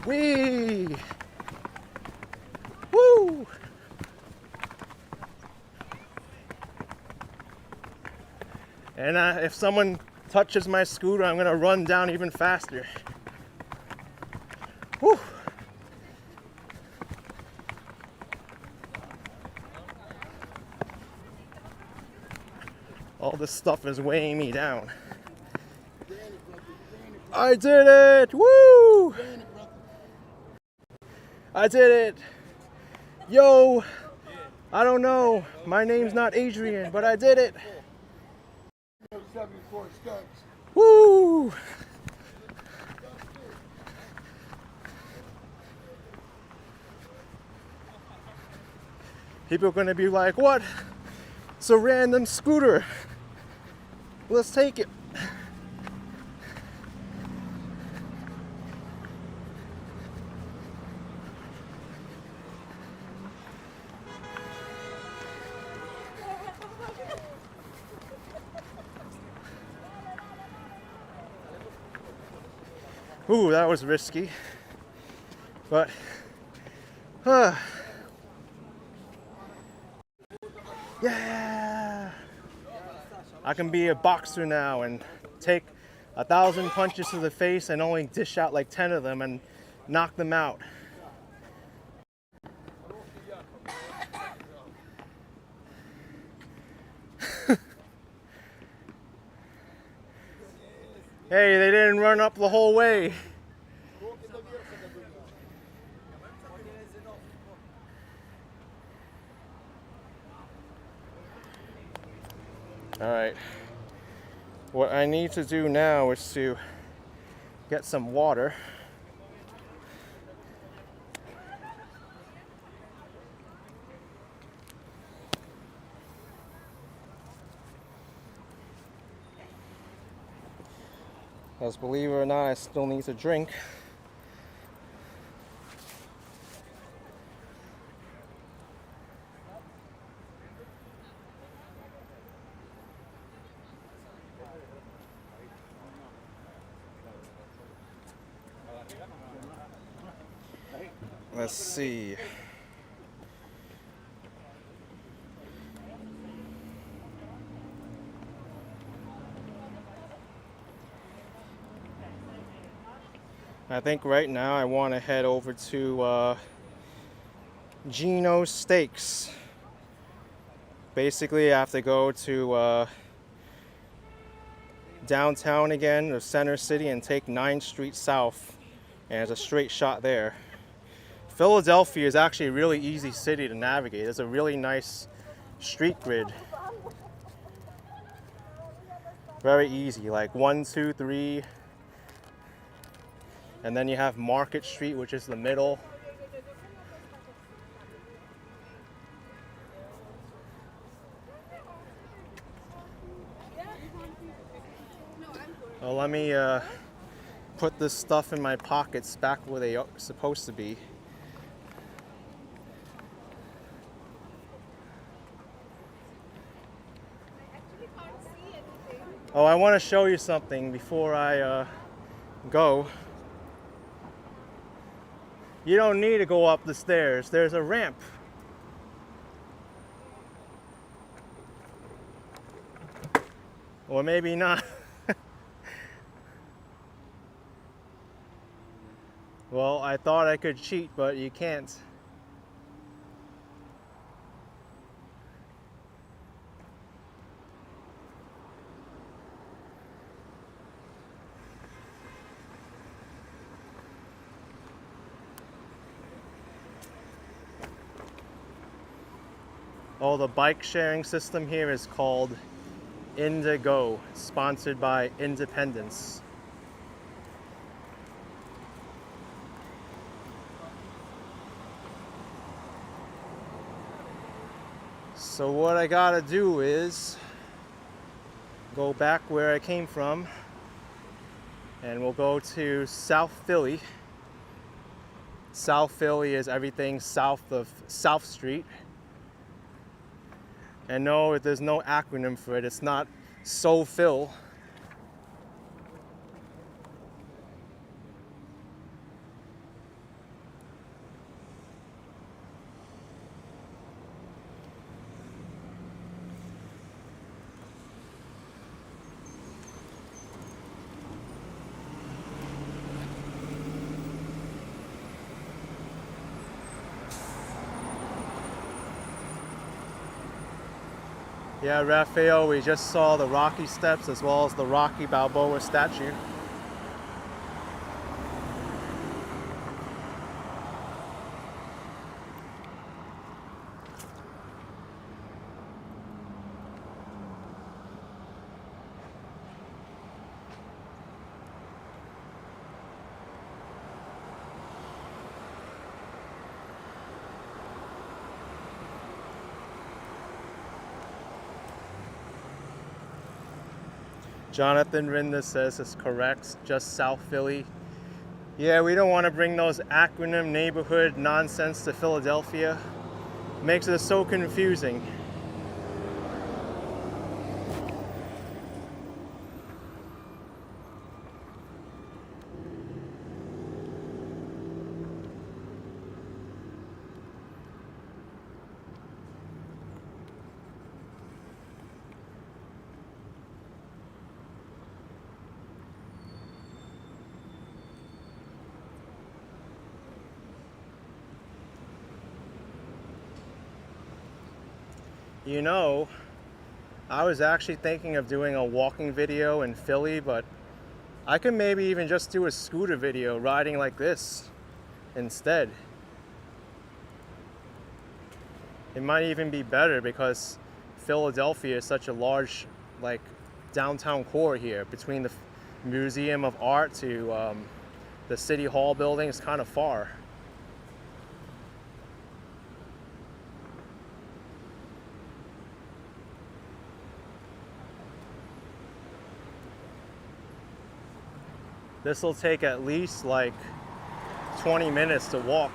Whee! Woo! And if someone touches my scooter, I'm gonna run down even faster. Woo! All this stuff is weighing me down. I did it! Woo! I did it! Yo! I don't know. My name's not Adrian, but I did it. Woo! People are gonna be like, what? It's a random scooter. Let's take it. Ooh, that was risky. But, yeah! I can be a boxer now and take 1,000 punches to the face and only dish out like 10 of them and knock them out. Hey, they didn't run up the whole way. All right. What I need to do now is to get some water. Because believe it or not, I still need to drink. Let's see. I think right now I want to head over to Gino's Steaks. Basically, I have to go to downtown again, or Center City, and take 9th Street South, and there's a straight shot there. Philadelphia is actually a really easy city to navigate. It's a really nice street grid. Very easy, like 1, 2, 3. And then you have Market Street, which is the middle. Well, let me put this stuff in my pockets back where they are supposed to be. Oh, I want to show you something before I go. You don't need to go up the stairs. There's a ramp. Or maybe not. Well, I thought I could cheat, but you can't. Oh, the bike sharing system here is called Indigo, sponsored by Independence. So what I gotta do is go back where I came from, and we'll go to South Philly. South Philly is everything south of South Street. And no, there's no acronym for it. It's not SoPhil. Yeah, Raphael, we just saw the Rocky Steps as well as the Rocky Balboa statue. Jonathan Rinder says it's correct, just South Philly. Yeah, we don't want to bring those acronym neighborhood nonsense to Philadelphia. Makes it so confusing. You know, I was actually thinking of doing a walking video in Philly, but I could maybe even just do a scooter video riding like this instead. It might even be better because Philadelphia is such a large, like, downtown core here. Between the Museum of Art to the City Hall building, it's kind of far. This will take at least like 20 minutes to walk.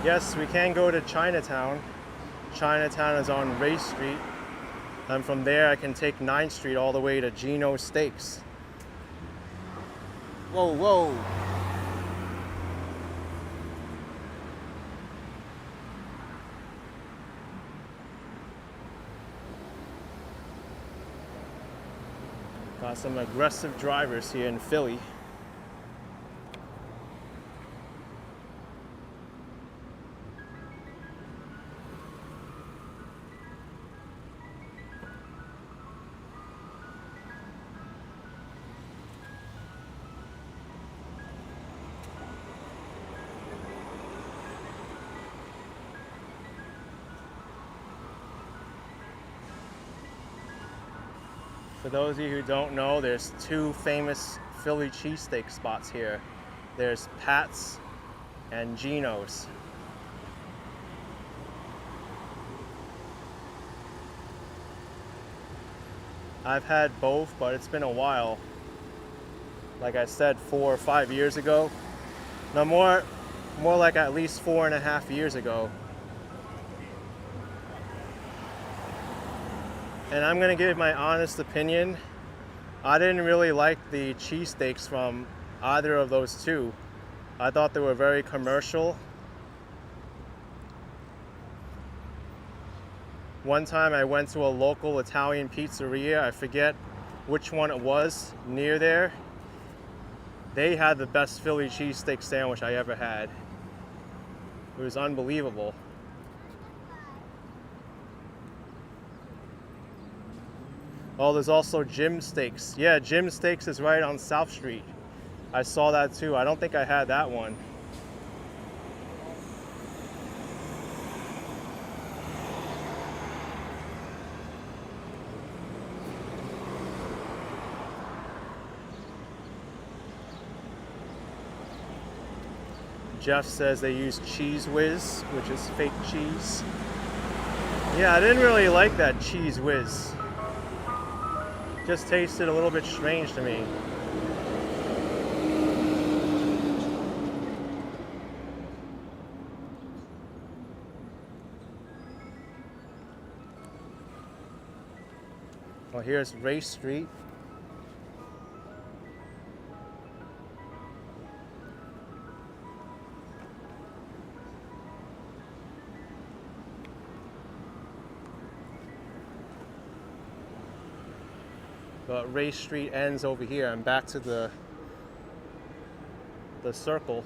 Yes, we can go to Chinatown. Chinatown is on Race Street. And from there I can take 9th Street all the way to Gino's Steaks. Whoa, whoa. Got some aggressive drivers here in Philly. For those of you who don't know, there's two famous Philly cheesesteak spots here. There's Pat's and Gino's. I've had both, but it's been a while. Like I said, 4 or 5 years ago. No, more like at least 4.5 years ago. And I'm gonna give my honest opinion. I didn't really like the cheesesteaks from either of those two. I thought they were very commercial. One time I went to a local Italian pizzeria, I forget which one it was, near there. They had the best Philly cheesesteak sandwich I ever had. It was unbelievable. Oh, there's also Jim Steaks. Yeah, Jim Steaks is right on South Street. I saw that too. I don't think I had that one. Jeff says they use Cheese Whiz, which is fake cheese. Yeah, I didn't really like that Cheese Whiz. Just tasted a little bit strange to me. Well, here's Race Street. But Race Street ends over here and back to the circle.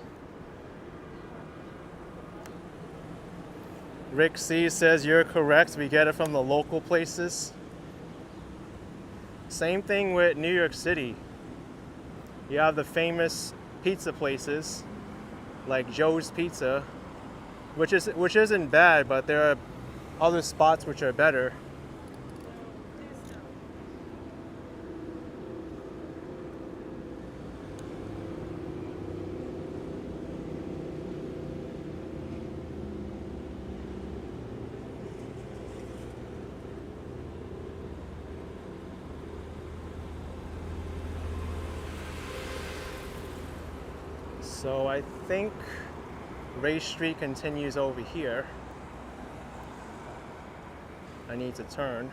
Rick C says you're correct. We get it from the local places. Same thing with New York City. You have the famous pizza places like Joe's Pizza, which isn't bad, but there are other spots which are better. So I think Race Street continues over here. I need to turn.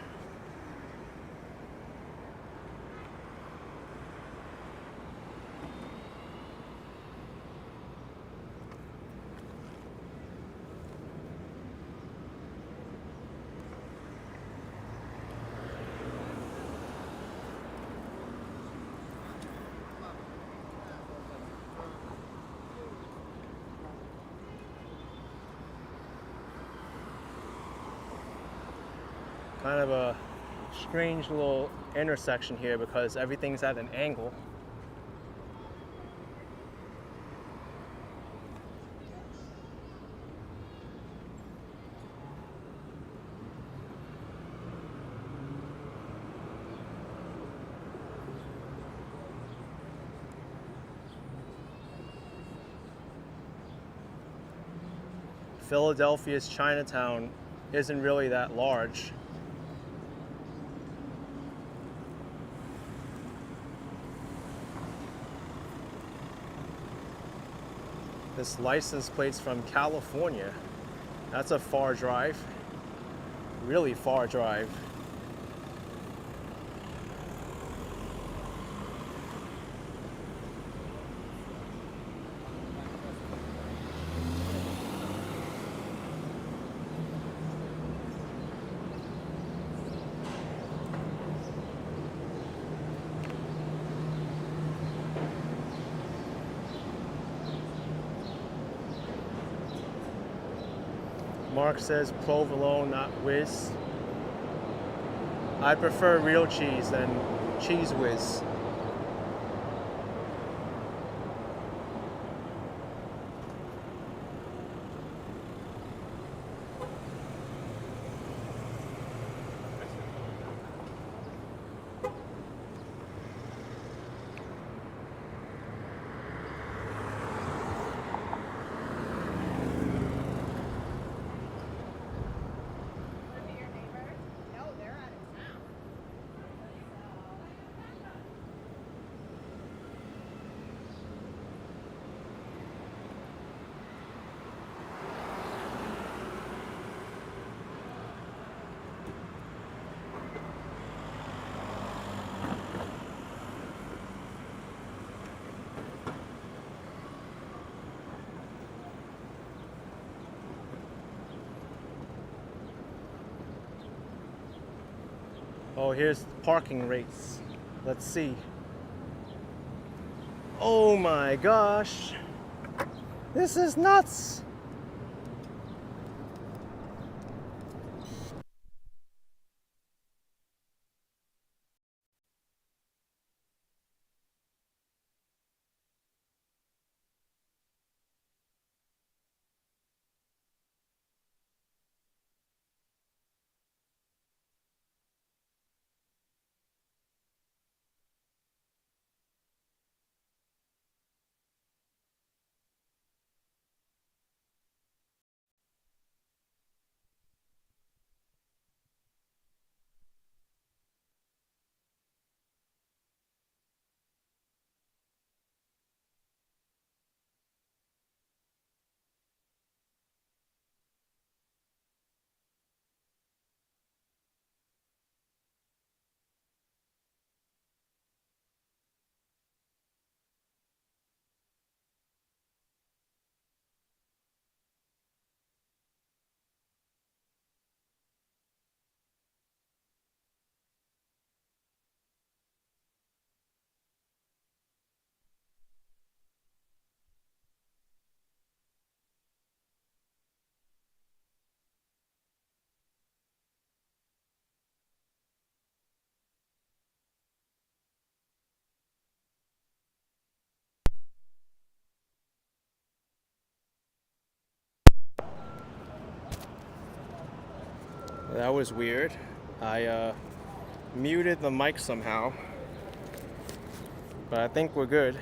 Kind of a strange little intersection here because everything's at an angle. Philadelphia's Chinatown isn't really that large. This license plate's from California. That's a far drive. Really far drive. Mark says provolone, not whiz. I prefer real cheese than cheese whiz. Oh, here's parking rates. Let's see. Oh my gosh. This is nuts. That was weird. I muted the mic somehow, but I think we're good.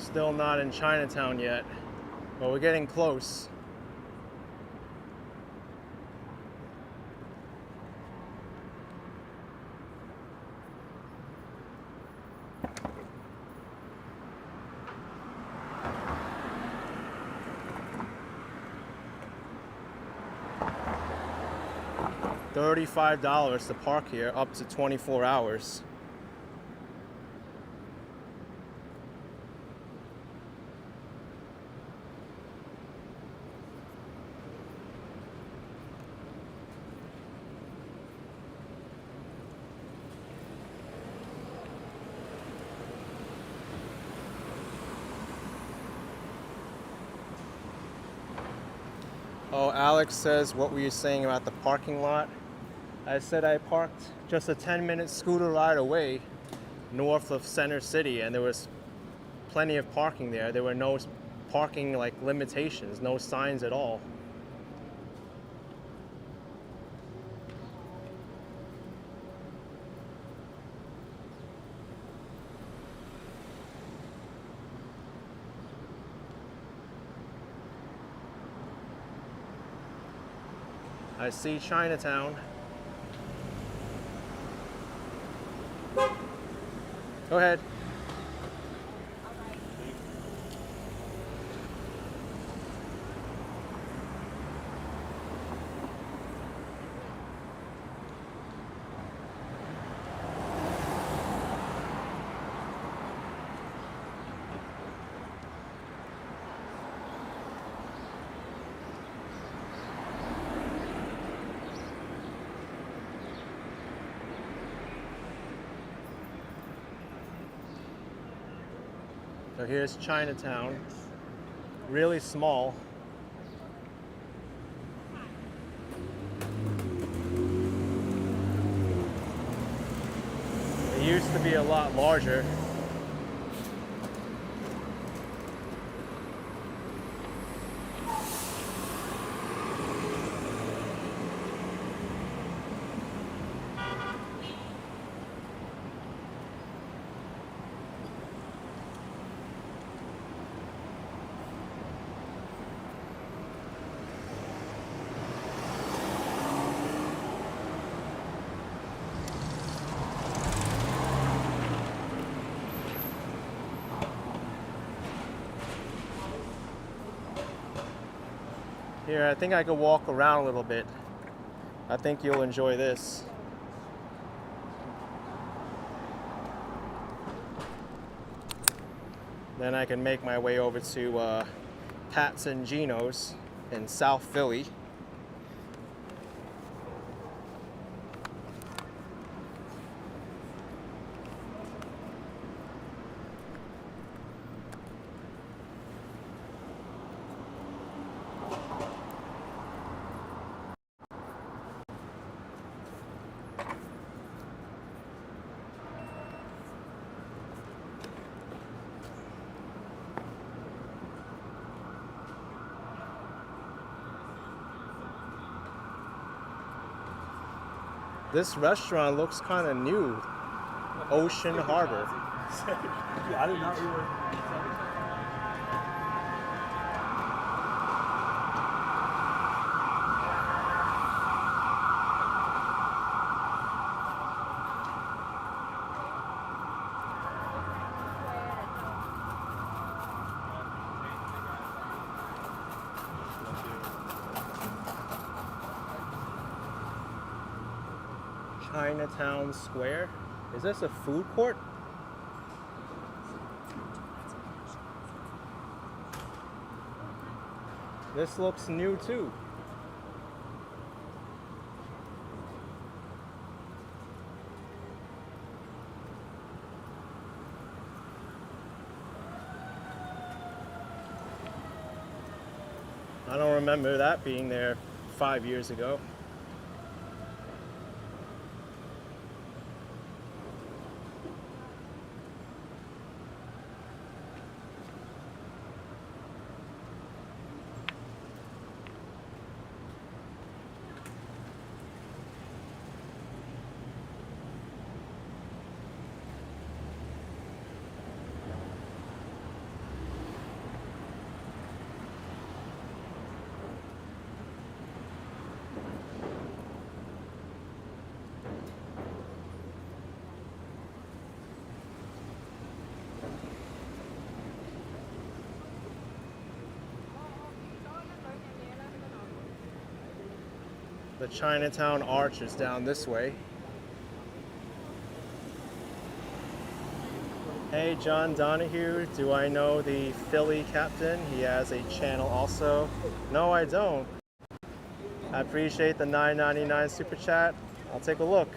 Still not in Chinatown yet, but we're getting close. $35 to park here, up to 24 hours. Oh, Alex says, what were you saying about the parking lot? I said I parked just a 10-minute scooter ride away, north of Center City, and there was plenty of parking there. There were no parking like limitations, no signs at all. I see Chinatown. Go ahead. So here's Chinatown, really small. It used to be a lot larger. Here, I think I could walk around a little bit. I think you'll enjoy this. Then I can make my way over to Pat's and Gino's in South Philly. This restaurant looks kind of new. Ocean Harbor. I did not realize. Chinatown Square. Is this a food court? This looks new too. I don't remember that being there 5 years ago. The Chinatown Arch is down this way. Hey, John Donahue, do I know the Philly captain? He has a channel also. No, I don't. I appreciate the $9.99 super chat. I'll take a look.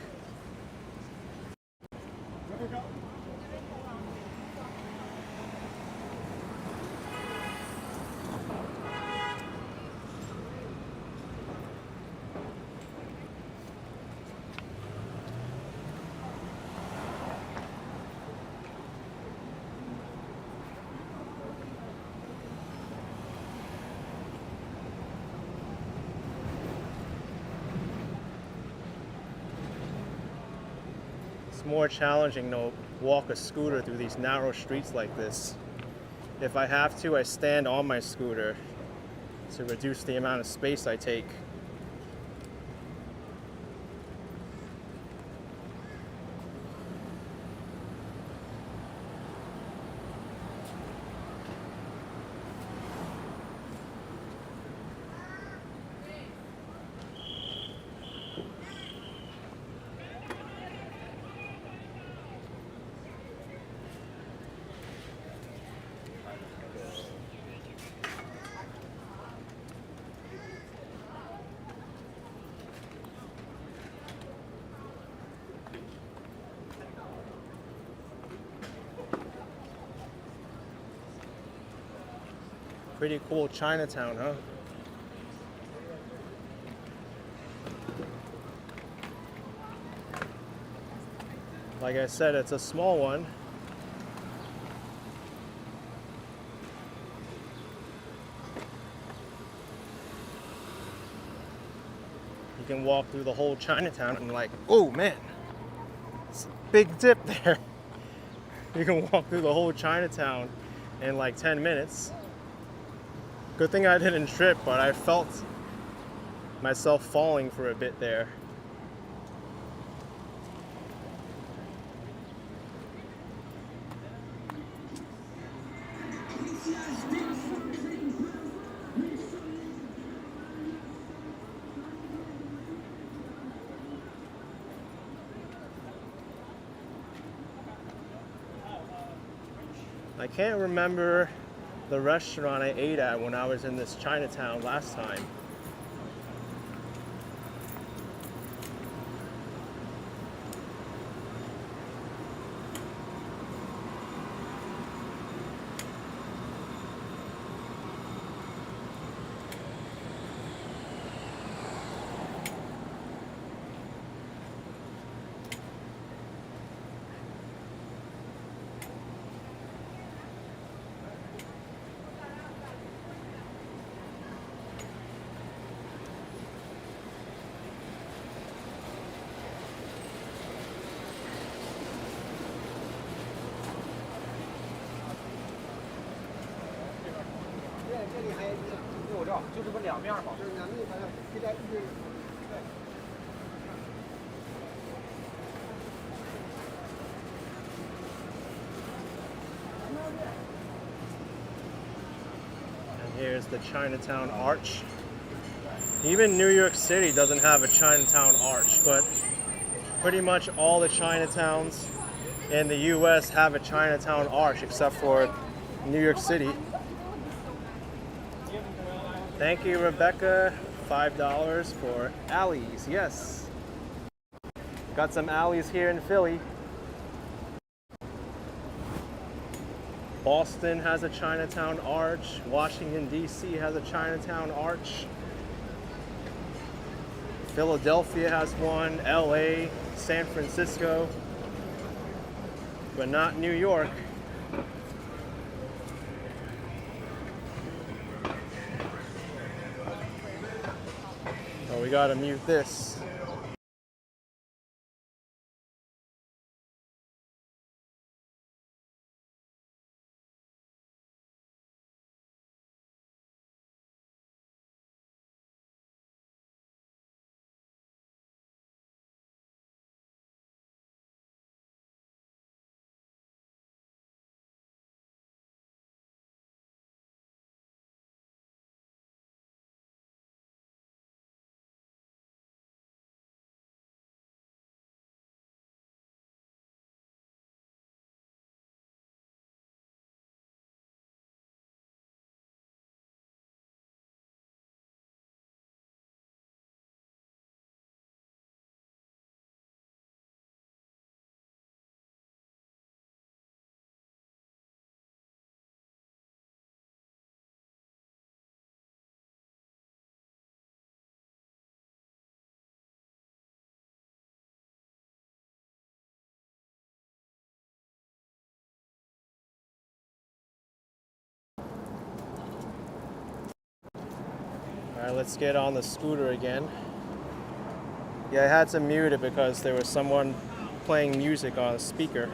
More challenging to walk a scooter through these narrow streets like this. If I have to, I stand on my scooter to reduce the amount of space I take. Pretty cool Chinatown, huh? Like I said, it's a small one. You can walk through the whole Chinatown and like, oh man, it's a big dip there. You can walk through the whole Chinatown in like 10 minutes. Good thing I didn't trip, but I felt myself falling for a bit there. I can't remember the restaurant I ate at when I was in this Chinatown last time. And here's the Chinatown Arch. Even New York City doesn't have a Chinatown Arch, but Pretty much all the Chinatowns in the US have a Chinatown arch except for New York City. Thank you, Rebecca. $5 for alleys. Yes. Got some alleys here in Philly. Boston has a Chinatown arch. Washington, D.C. has a Chinatown arch. Philadelphia has one. L.A., San Francisco, but not New York. Oh, we gotta mute this. All right, let's get on the scooter again. Yeah, I had to mute it because there was someone playing music on a speaker.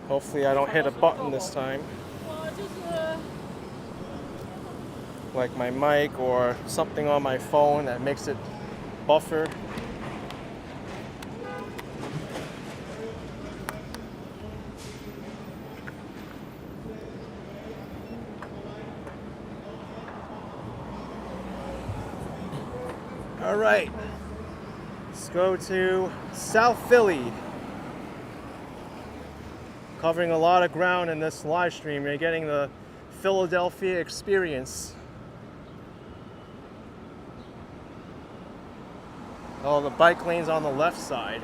Hopefully I don't hit a button this time. Like my mic or something on my phone that makes it buffer. All right, let's go to South Philly. Covering a lot of ground in this live stream. You're getting the Philadelphia experience. Oh, the bike lane's on the left side.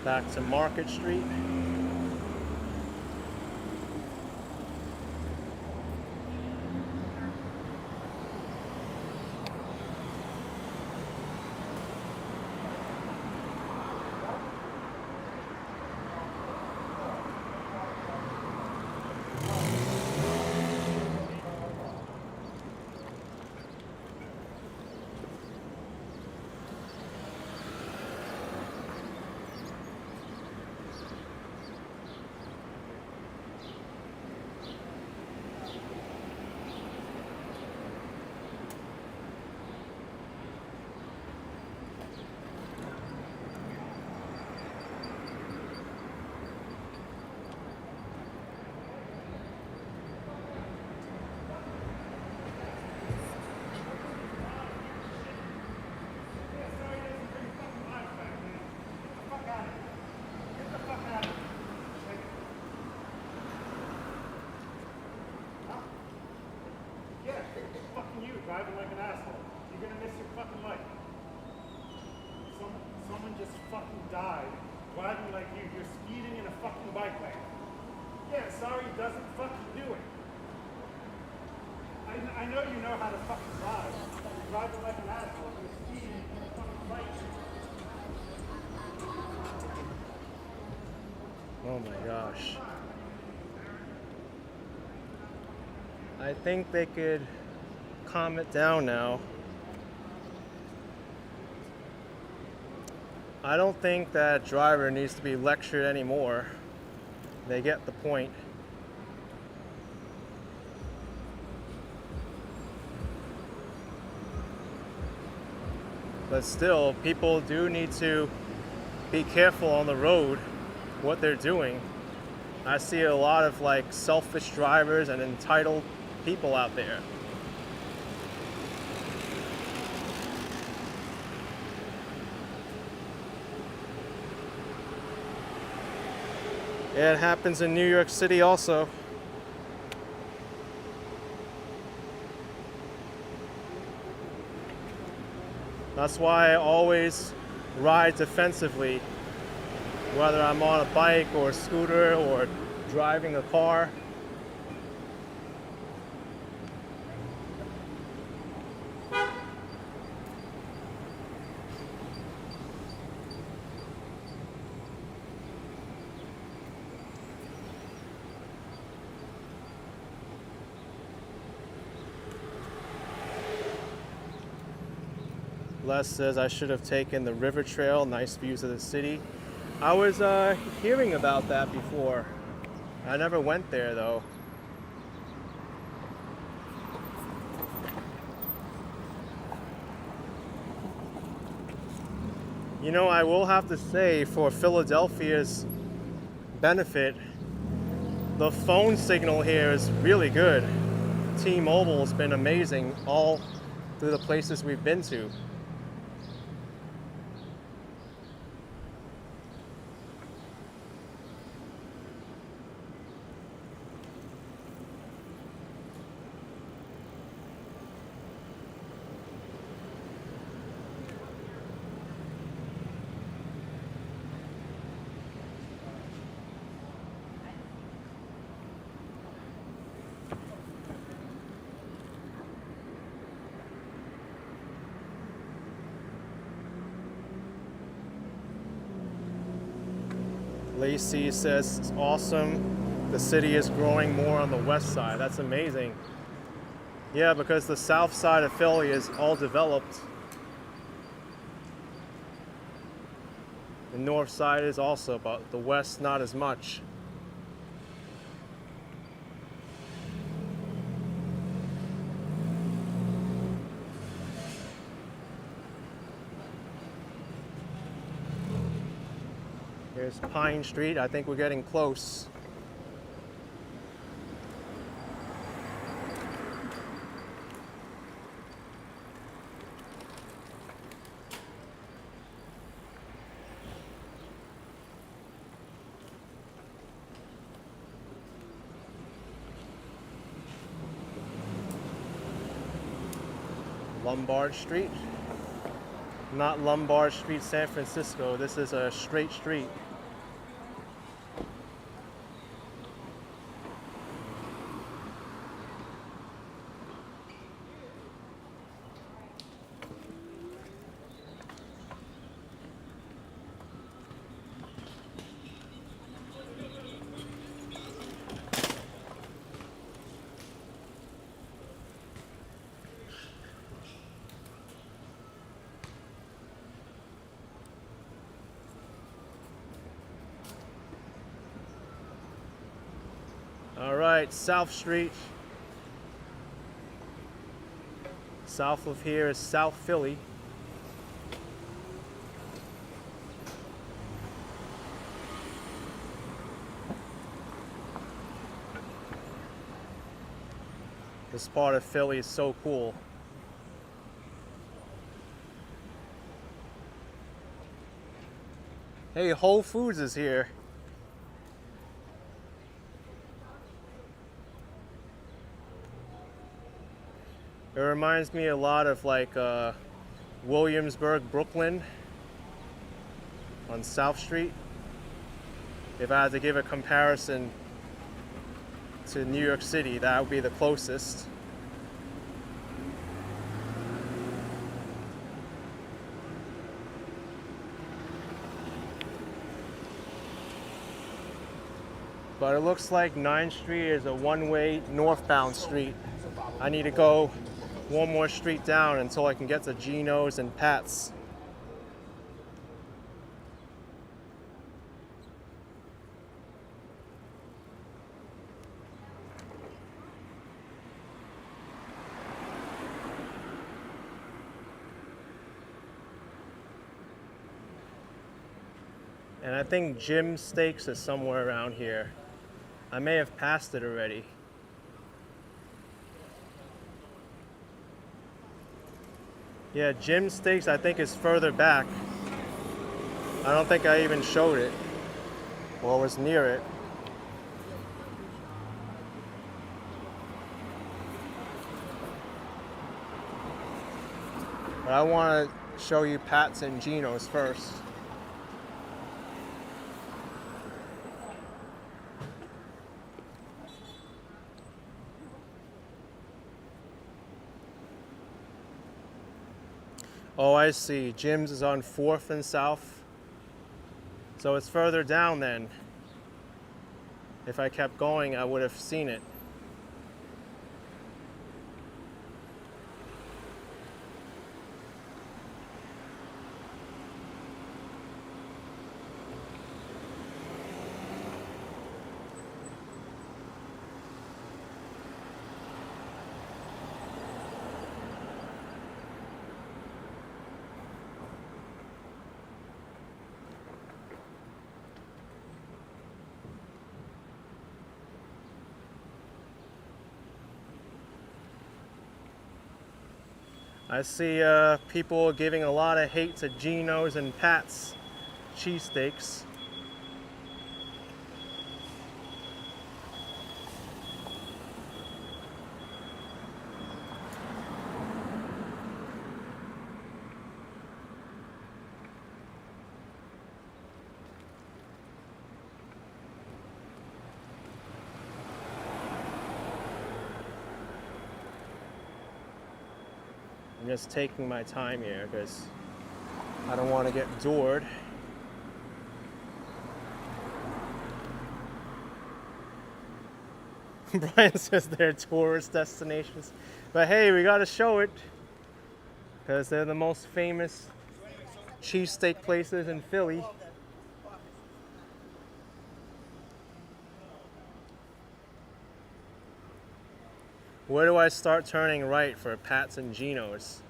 Back to Market Street. Driving like an asshole. You're gonna miss your fucking life. Someone just fucking died driving like you. You're speeding in a fucking bike lane. Yeah, sorry doesn't fucking do it. I know you know how to fucking drive. You're driving like an asshole. You're speeding in a fucking bike lane. Oh my gosh. I think they could calm it down now. I don't think that driver needs to be lectured anymore. They get the point. But still, people do need to be careful on the road what they're doing. I see a lot of like selfish drivers and entitled people out there. Yeah, it happens in New York City also. That's why I always ride defensively, whether I'm on a bike or a scooter or driving a car. Les says I should have taken the river trail, nice views of the city. I was hearing about that before. I never went there though. You know, I will have to say, for Philadelphia's benefit, the phone signal here is really good. T-Mobile's been amazing all through the places we've been to. Lacey says it's awesome. The city is growing more on the west side. That's amazing. Yeah, because the south side of Philly is all developed. The north side is also, but the west not as much. Here's Pine Street. I think we're getting close. Lombard Street. Not Lombard Street, San Francisco. This is a straight street. All right, South Street. South of here is South Philly. This part of Philly is so cool. Hey, Whole Foods is here. It reminds me a lot of like Williamsburg, Brooklyn on South Street. If I had to give a comparison to New York City, that would be the closest. But it looks like 9th Street is a one-way northbound street. I need to go one more street down until I can get to Gino's and Pat's. And I think Jim's Steaks is somewhere around here. I may have passed it already. Yeah, Jim's Steaks I think is further back. I don't think I even showed it or was near it. But I want to show you Pat's and Gino's first. Oh, I see. Jim's is on 4th and South. So it's further down then. If I kept going, I would have seen it. I see people giving a lot of hate to Gino's and Pat's cheesesteaks. I'm just taking my time here because I don't want to get doored. Brian says they're tourist destinations. But hey, we got to show it because they're the most famous cheesesteak places in Philly. Where do I start turning right for Pat's and Gino's?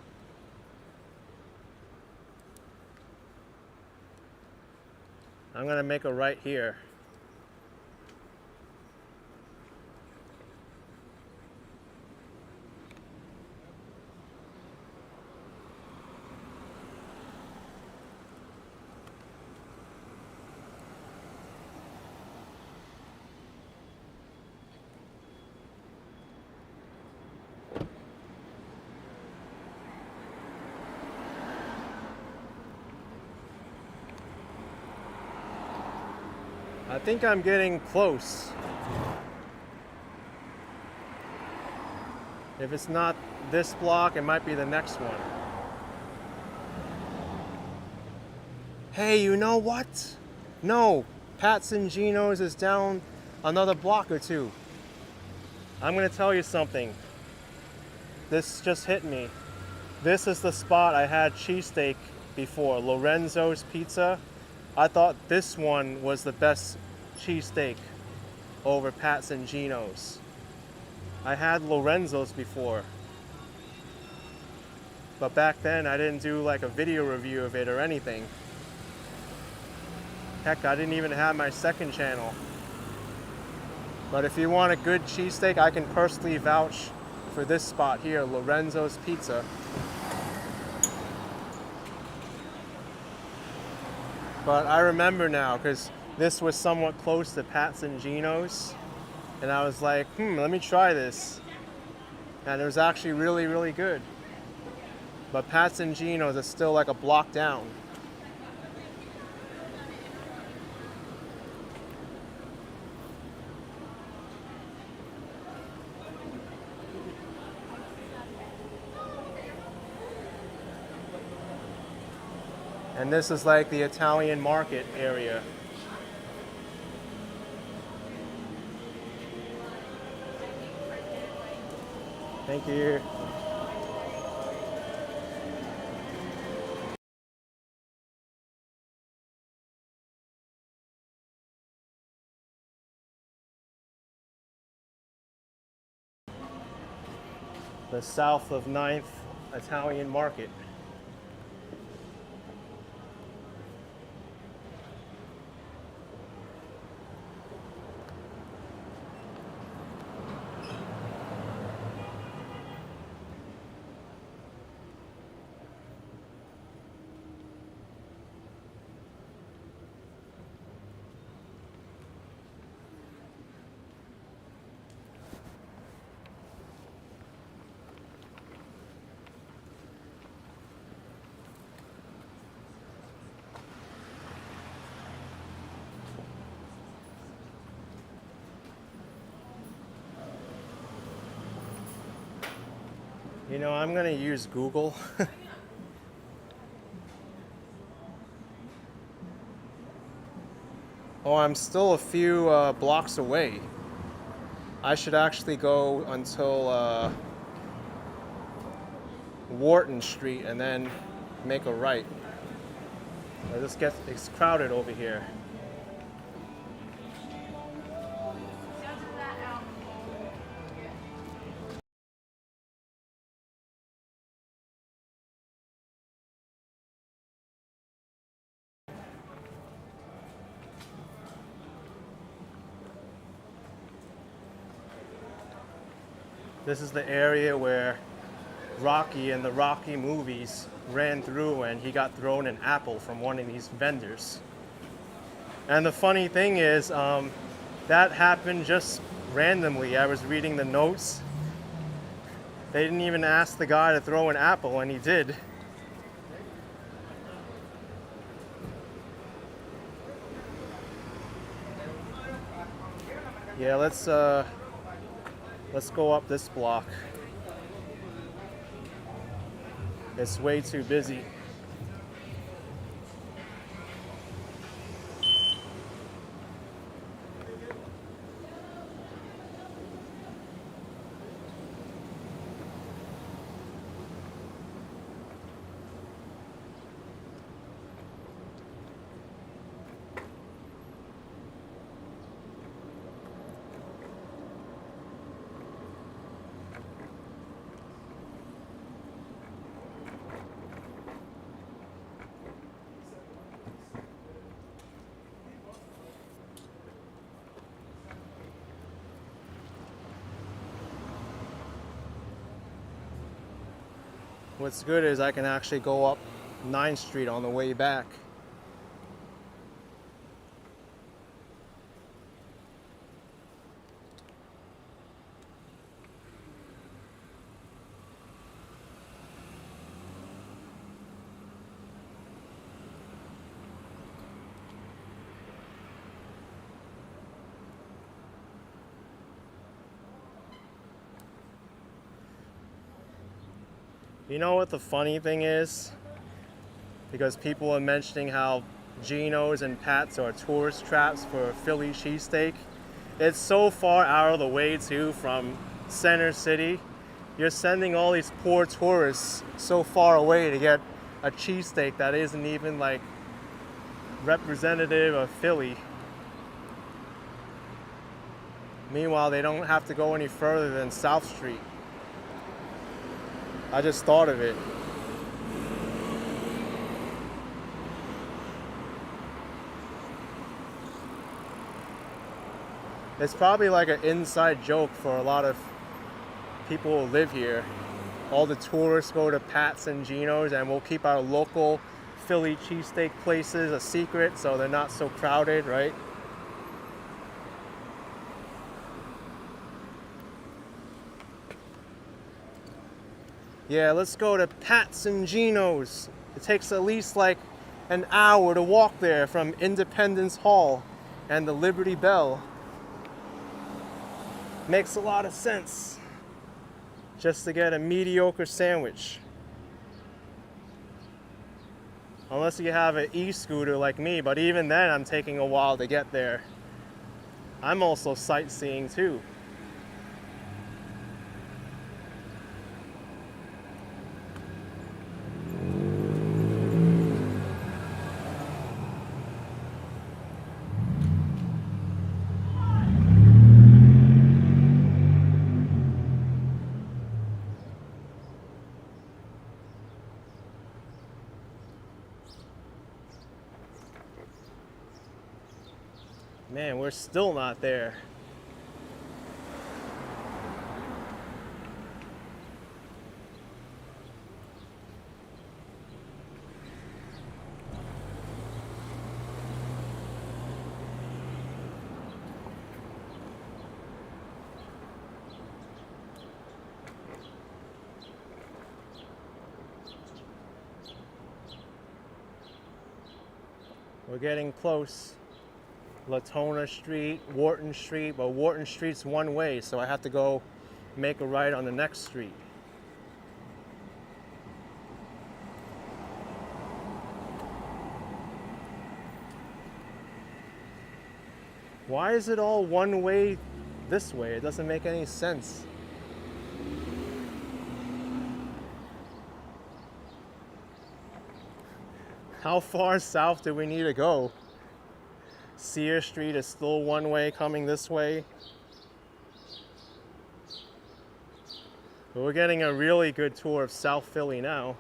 I'm gonna make a right here. I think I'm getting close. If it's not this block, it might be the next one. Hey, you know what? No, Pat's and Gino's is down another block or two. I'm gonna tell you something. This just hit me. This is the spot I had cheesesteak before, Lorenzo's Pizza. I thought this one was the best cheesesteak over Pat's and Gino's. I had Lorenzo's before, but back then I didn't do like a video review of it or anything. Heck, I didn't even have my second channel. But if you want a good cheesesteak, I can personally vouch for this spot here, Lorenzo's Pizza. But I remember now because this was somewhat close to Pat's and Gino's. And I was like, let me try this. And it was actually really, really good. But Pat's and Gino's is still like a block down. And this is like the Italian market area. Thank you. The south of 9th Italian market. You know, I'm gonna use Google. Oh, I'm still a few blocks away. I should actually go until Wharton Street and then make a right. It's crowded over here. This is the area where Rocky and the Rocky movies ran through and he got thrown an apple from one of these vendors. And the funny thing is, that happened just randomly. I was reading the notes. They didn't even ask the guy to throw an apple, and he did. Yeah, let's go up this block. It's way too busy. What's good is I can actually go up 9th Street on the way back. You know what the funny thing is? Because people are mentioning how Geno's and Pat's are tourist traps for Philly cheesesteak. It's so far out of the way too from Center City. You're sending all these poor tourists so far away to get a cheesesteak that isn't even like representative of Philly. Meanwhile, they don't have to go any further than South Street. I just thought of it. It's probably like an inside joke for a lot of people who live here. All the tourists go to Pat's and Geno's, and we'll keep our local Philly cheesesteak places a secret so they're not so crowded, right? Yeah, let's go to Pat's and Geno's. It takes at least like an hour to walk there from Independence Hall and the Liberty Bell. Makes a lot of sense just to get a mediocre sandwich. Unless you have an e-scooter like me, but even then I'm taking a while to get there. I'm also sightseeing too. Man, we're still not there. We're getting close. Latona Street, Wharton Street, but Wharton Street's one way, so I have to go make a right on the next street. Why is it all one way this way? It doesn't make any sense. How far south do we need to go? Sear Street is still one way coming this way. But we're getting a really good tour of South Philly now.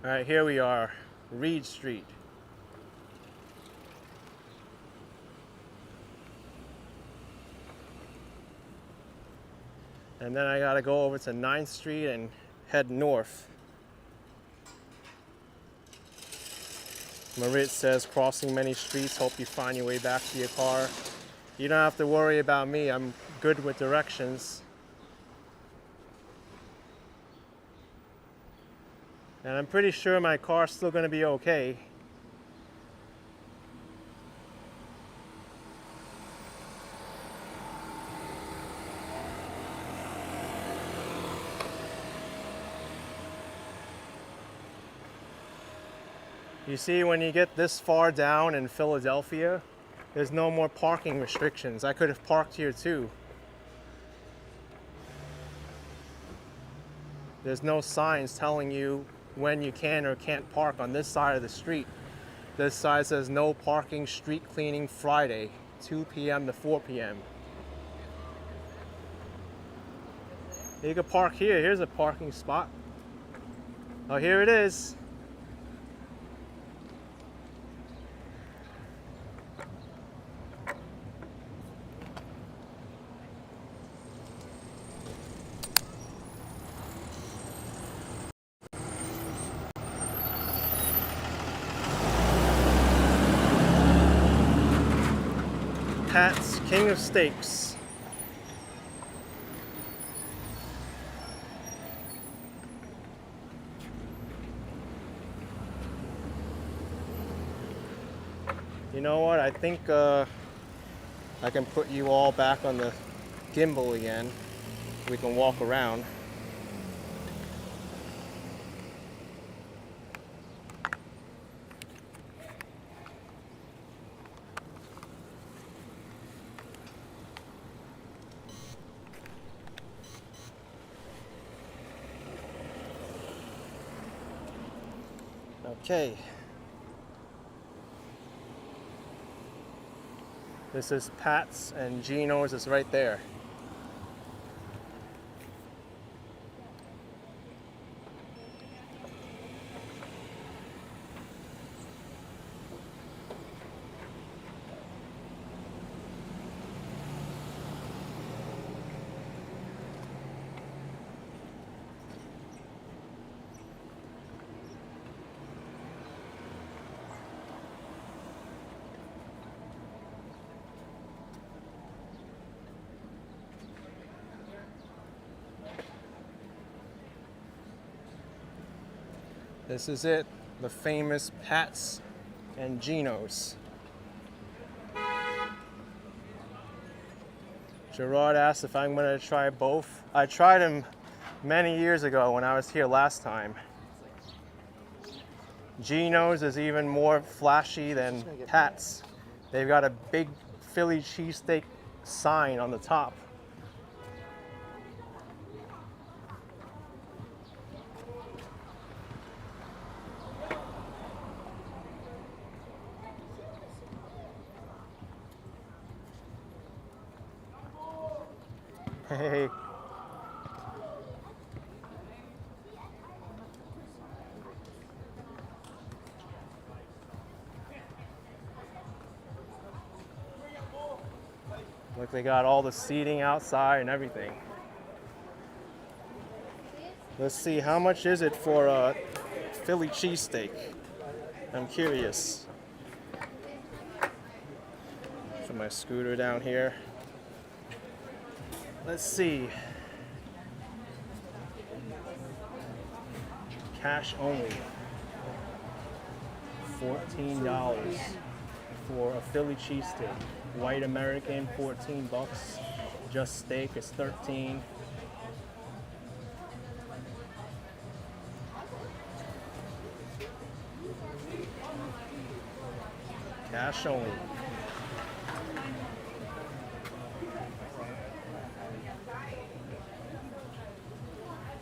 All right, here we are, Reed Street. And then I gotta go over to 9th Street and head north. Marit says, crossing many streets, hope you find your way back to your car. You don't have to worry about me, I'm good with directions. And I'm pretty sure my car's still gonna be okay. You see, when you get this far down in Philadelphia, there's no more parking restrictions. I could have parked here too. There's no signs telling you when you can or can't park on this side of the street. This side says no parking, street cleaning Friday, 2 p.m. to 4 p.m. You can park here. Here's a parking spot. Oh, here it is. Pat's King of Steaks. You know what? I think I can put you all back on the gimbal again. We can walk around. Okay. This is Pat's and Gino's is right there. This is it, the famous Pat's and Gino's. Gerard asked if I'm going to try both. I tried them many years ago when I was here last time. Gino's is even more flashy than Pat's. They've got a big Philly cheesesteak sign on the top. Hey. Look, they got all the seating outside and everything. Let's see, how much is it for a Philly cheesesteak? I'm curious. Put my scooter down here. Let's see. Cash only. $14 for a Philly cheesesteak. White American, $14. Just steak is $13. Cash only.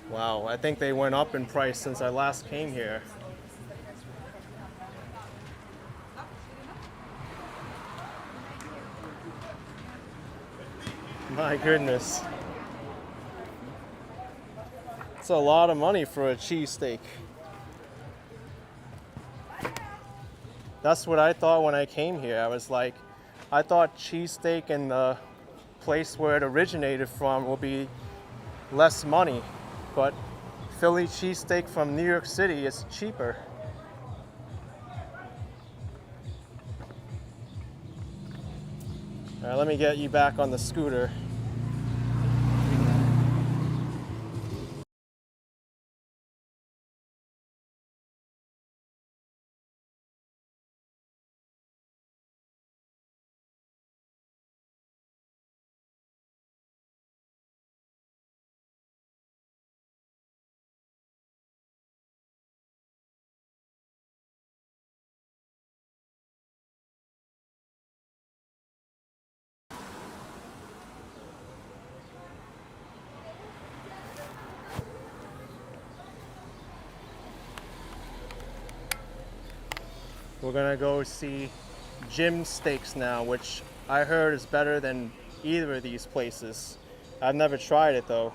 Wow, I think they went up in price since I last came here. My goodness. It's a lot of money for a cheesesteak. That's what I thought when I came here. I thought cheesesteak in the place where it originated from will be less money, but Philly cheesesteak from New York City is cheaper. All right, let me get you back on the scooter. We're gonna go see Jim's Steaks now, which I heard is better than either of these places. I've never tried it though.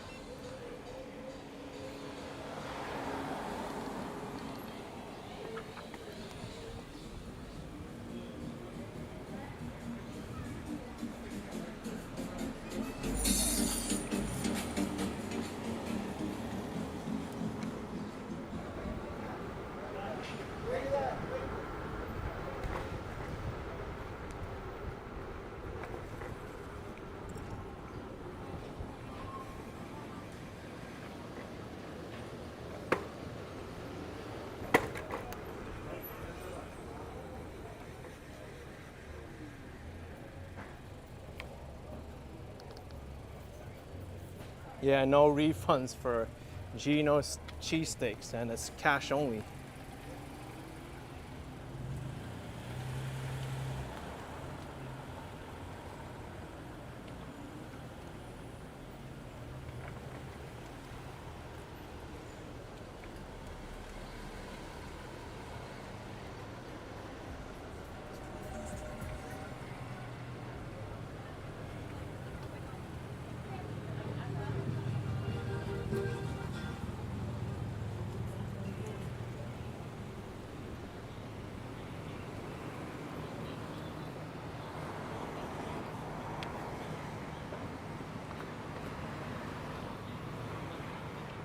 Yeah, no refunds for Geno's cheesesteaks, and it's cash only.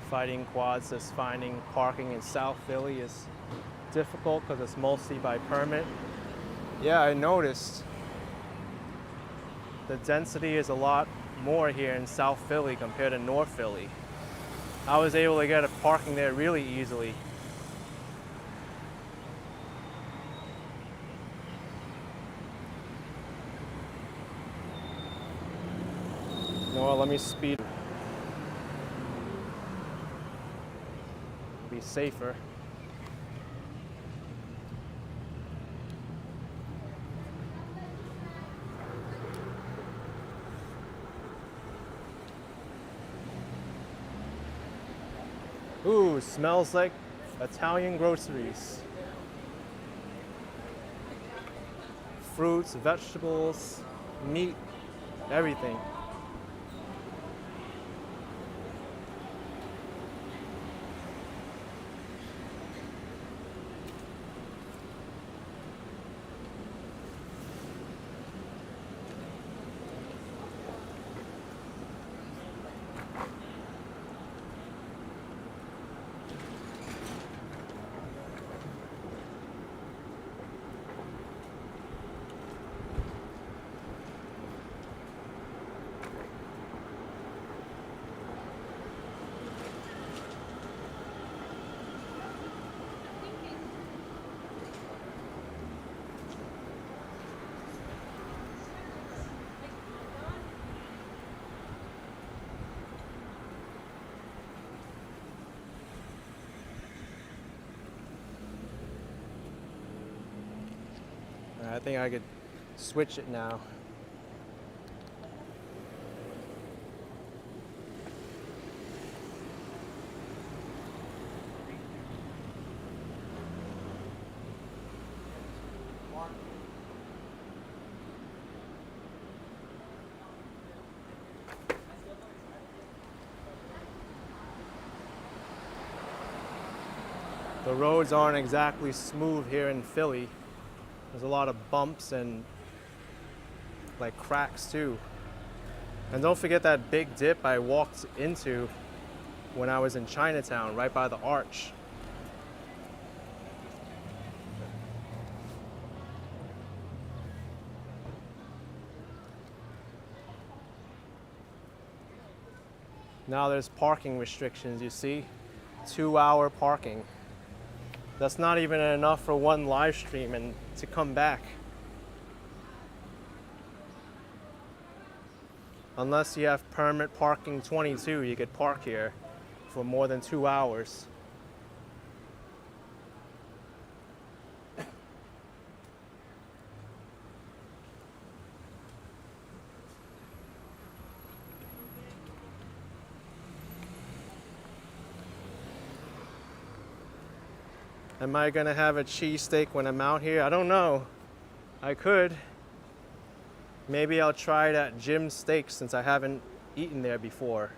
Fighting quads says finding parking in South Philly is difficult because it's mostly by permit. Yeah, I noticed the density is a lot more here in South Philly compared to North Philly. I was able to get a parking there really easily. You know what, let me speed. Be safer. Ooh, smells like Italian groceries. Fruits, vegetables, meat, everything. I think I could switch it now. The roads aren't exactly smooth here in Philly. There's a lot of bumps and like cracks too. And don't forget that big dip I walked into when I was in Chinatown, right by the arch. Now there's parking restrictions, you see? 2-hour parking. That's not even enough for one live stream and to come back. Unless you have permit parking 22, you could park here for more than 2 hours. Am I gonna have a cheesesteak when I'm out here? I don't know. I could. Maybe I'll try it at Jim's Steaks since I haven't eaten there before.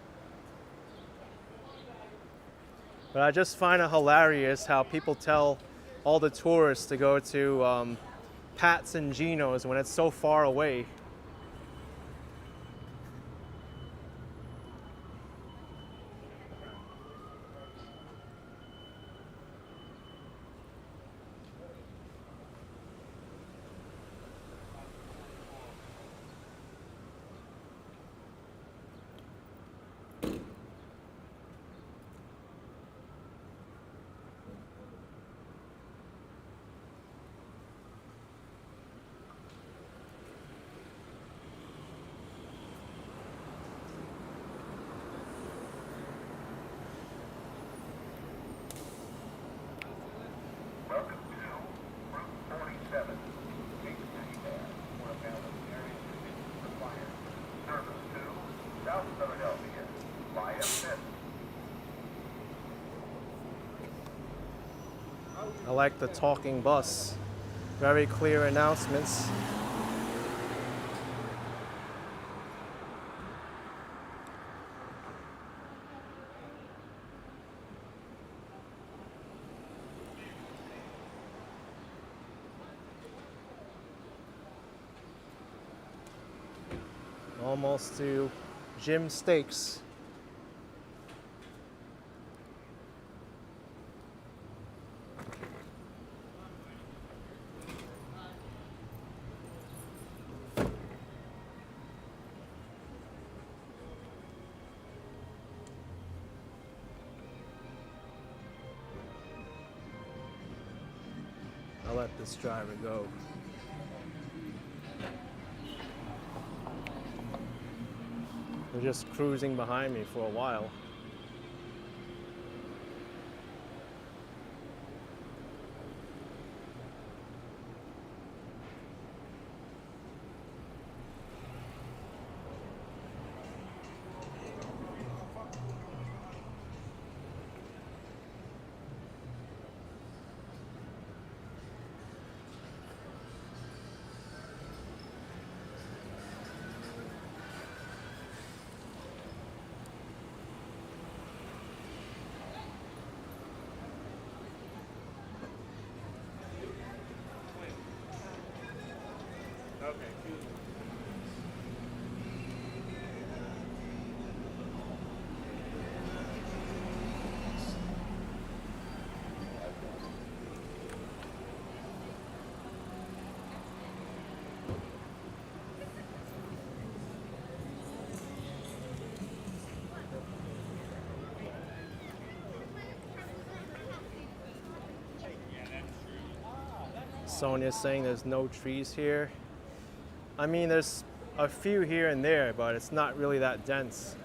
But I just find it hilarious how people tell all the tourists to go to Pat's and Gino's when it's so far away. Welcome to Route 47. Take the city there. For a balance area conditions required. Service to South Philadelphia via Fifth. I like the talking bus. Very clear announcements. Almost to Jim's Steaks. I'll let this driver go. They're just cruising behind me for a while. Sonia's saying there's no trees here. I mean, there's a few here and there, but it's not really that dense.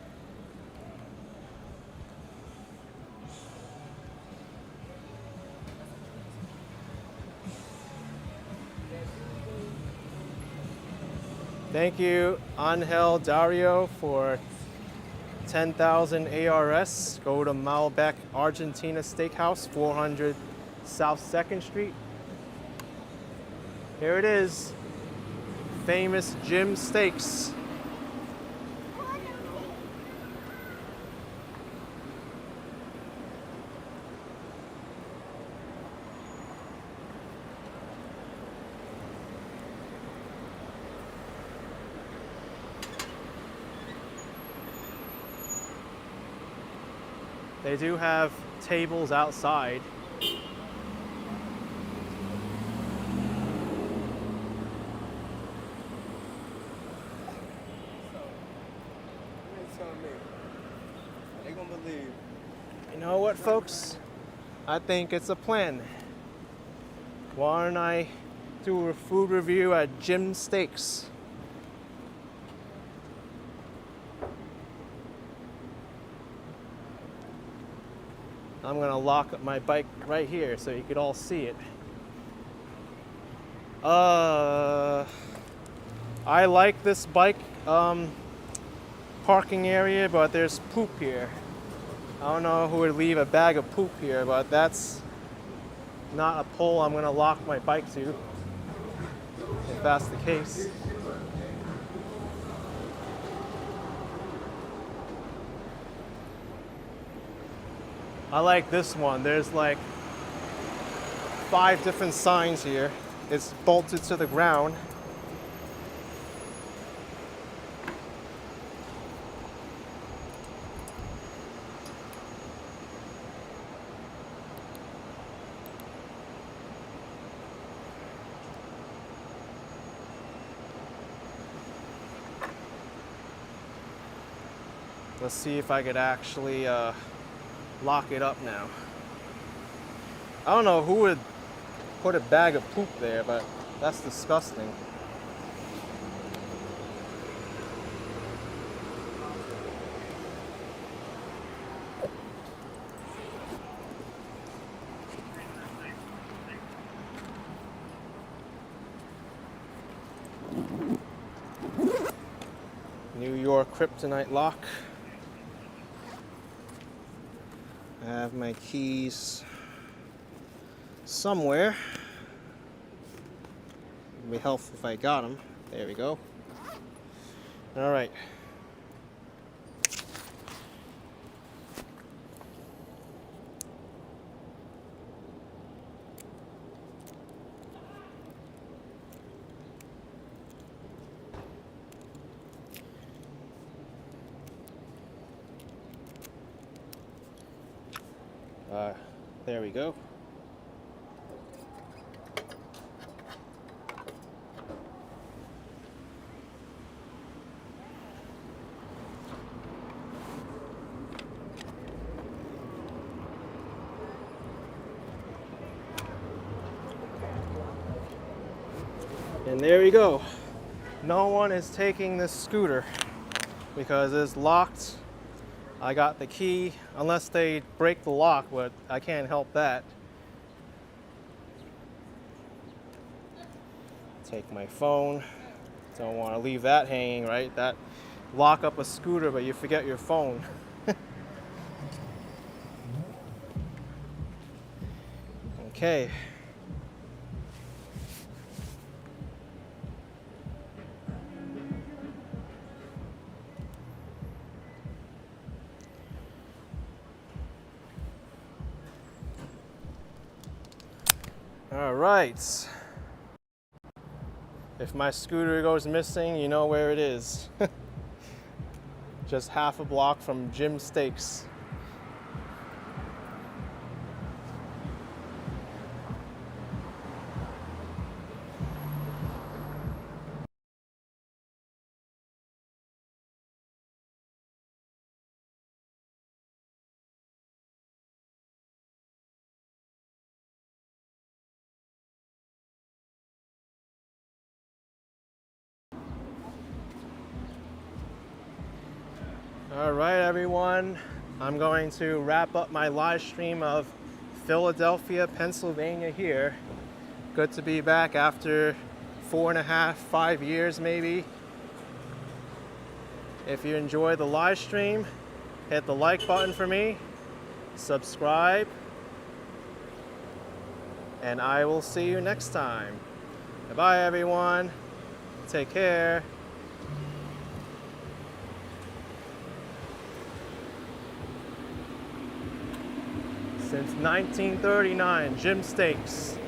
Thank you, Angel Dario, for 10,000 ARS. Go to Malbec Argentina Steakhouse, 400 South 2nd Street. Here it is, famous Jim Steaks. They do have tables outside. They gonna believe. You know what, folks? I think it's a plan. Why don't I do a food review at Jim Steaks? I'm gonna lock up my bike right here so you could all see it. I like this bike parking area, but there's poop here. I don't know who would leave a bag of poop here, but that's not a pole I'm gonna lock my bike to, if that's the case. I like this one. There's like 5 different signs here. It's bolted to the ground. Let's see if I could actually lock it up now. I don't know who would put a bag of poop there, but that's disgusting. New York Kryptonite lock. I have my keys somewhere. It'd be helpful if I got them. There we go. All right. There we go. And there we go. No one is taking this scooter because it's locked. I got the key, unless they break the lock, but I can't help that. Take my phone. Don't want to leave that hanging, right? That lock up a scooter, but you forget your phone. Okay. All right. If my scooter goes missing, you know where it is. Just half a block from Jim Steaks. All right, everyone. I'm going to wrap up my live stream of Philadelphia, Pennsylvania here. Good to be back after 4.5, 5 years maybe. If you enjoy the live stream, hit the like button for me, subscribe, and I will see you next time. Bye everyone. Take care. Since 1939, Jim Steaks.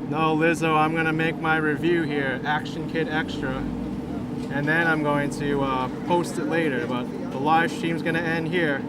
No, Lizzo, I'm gonna make my review here, Action Kid Extra, and then I'm going to post it later, but the live stream's gonna end here.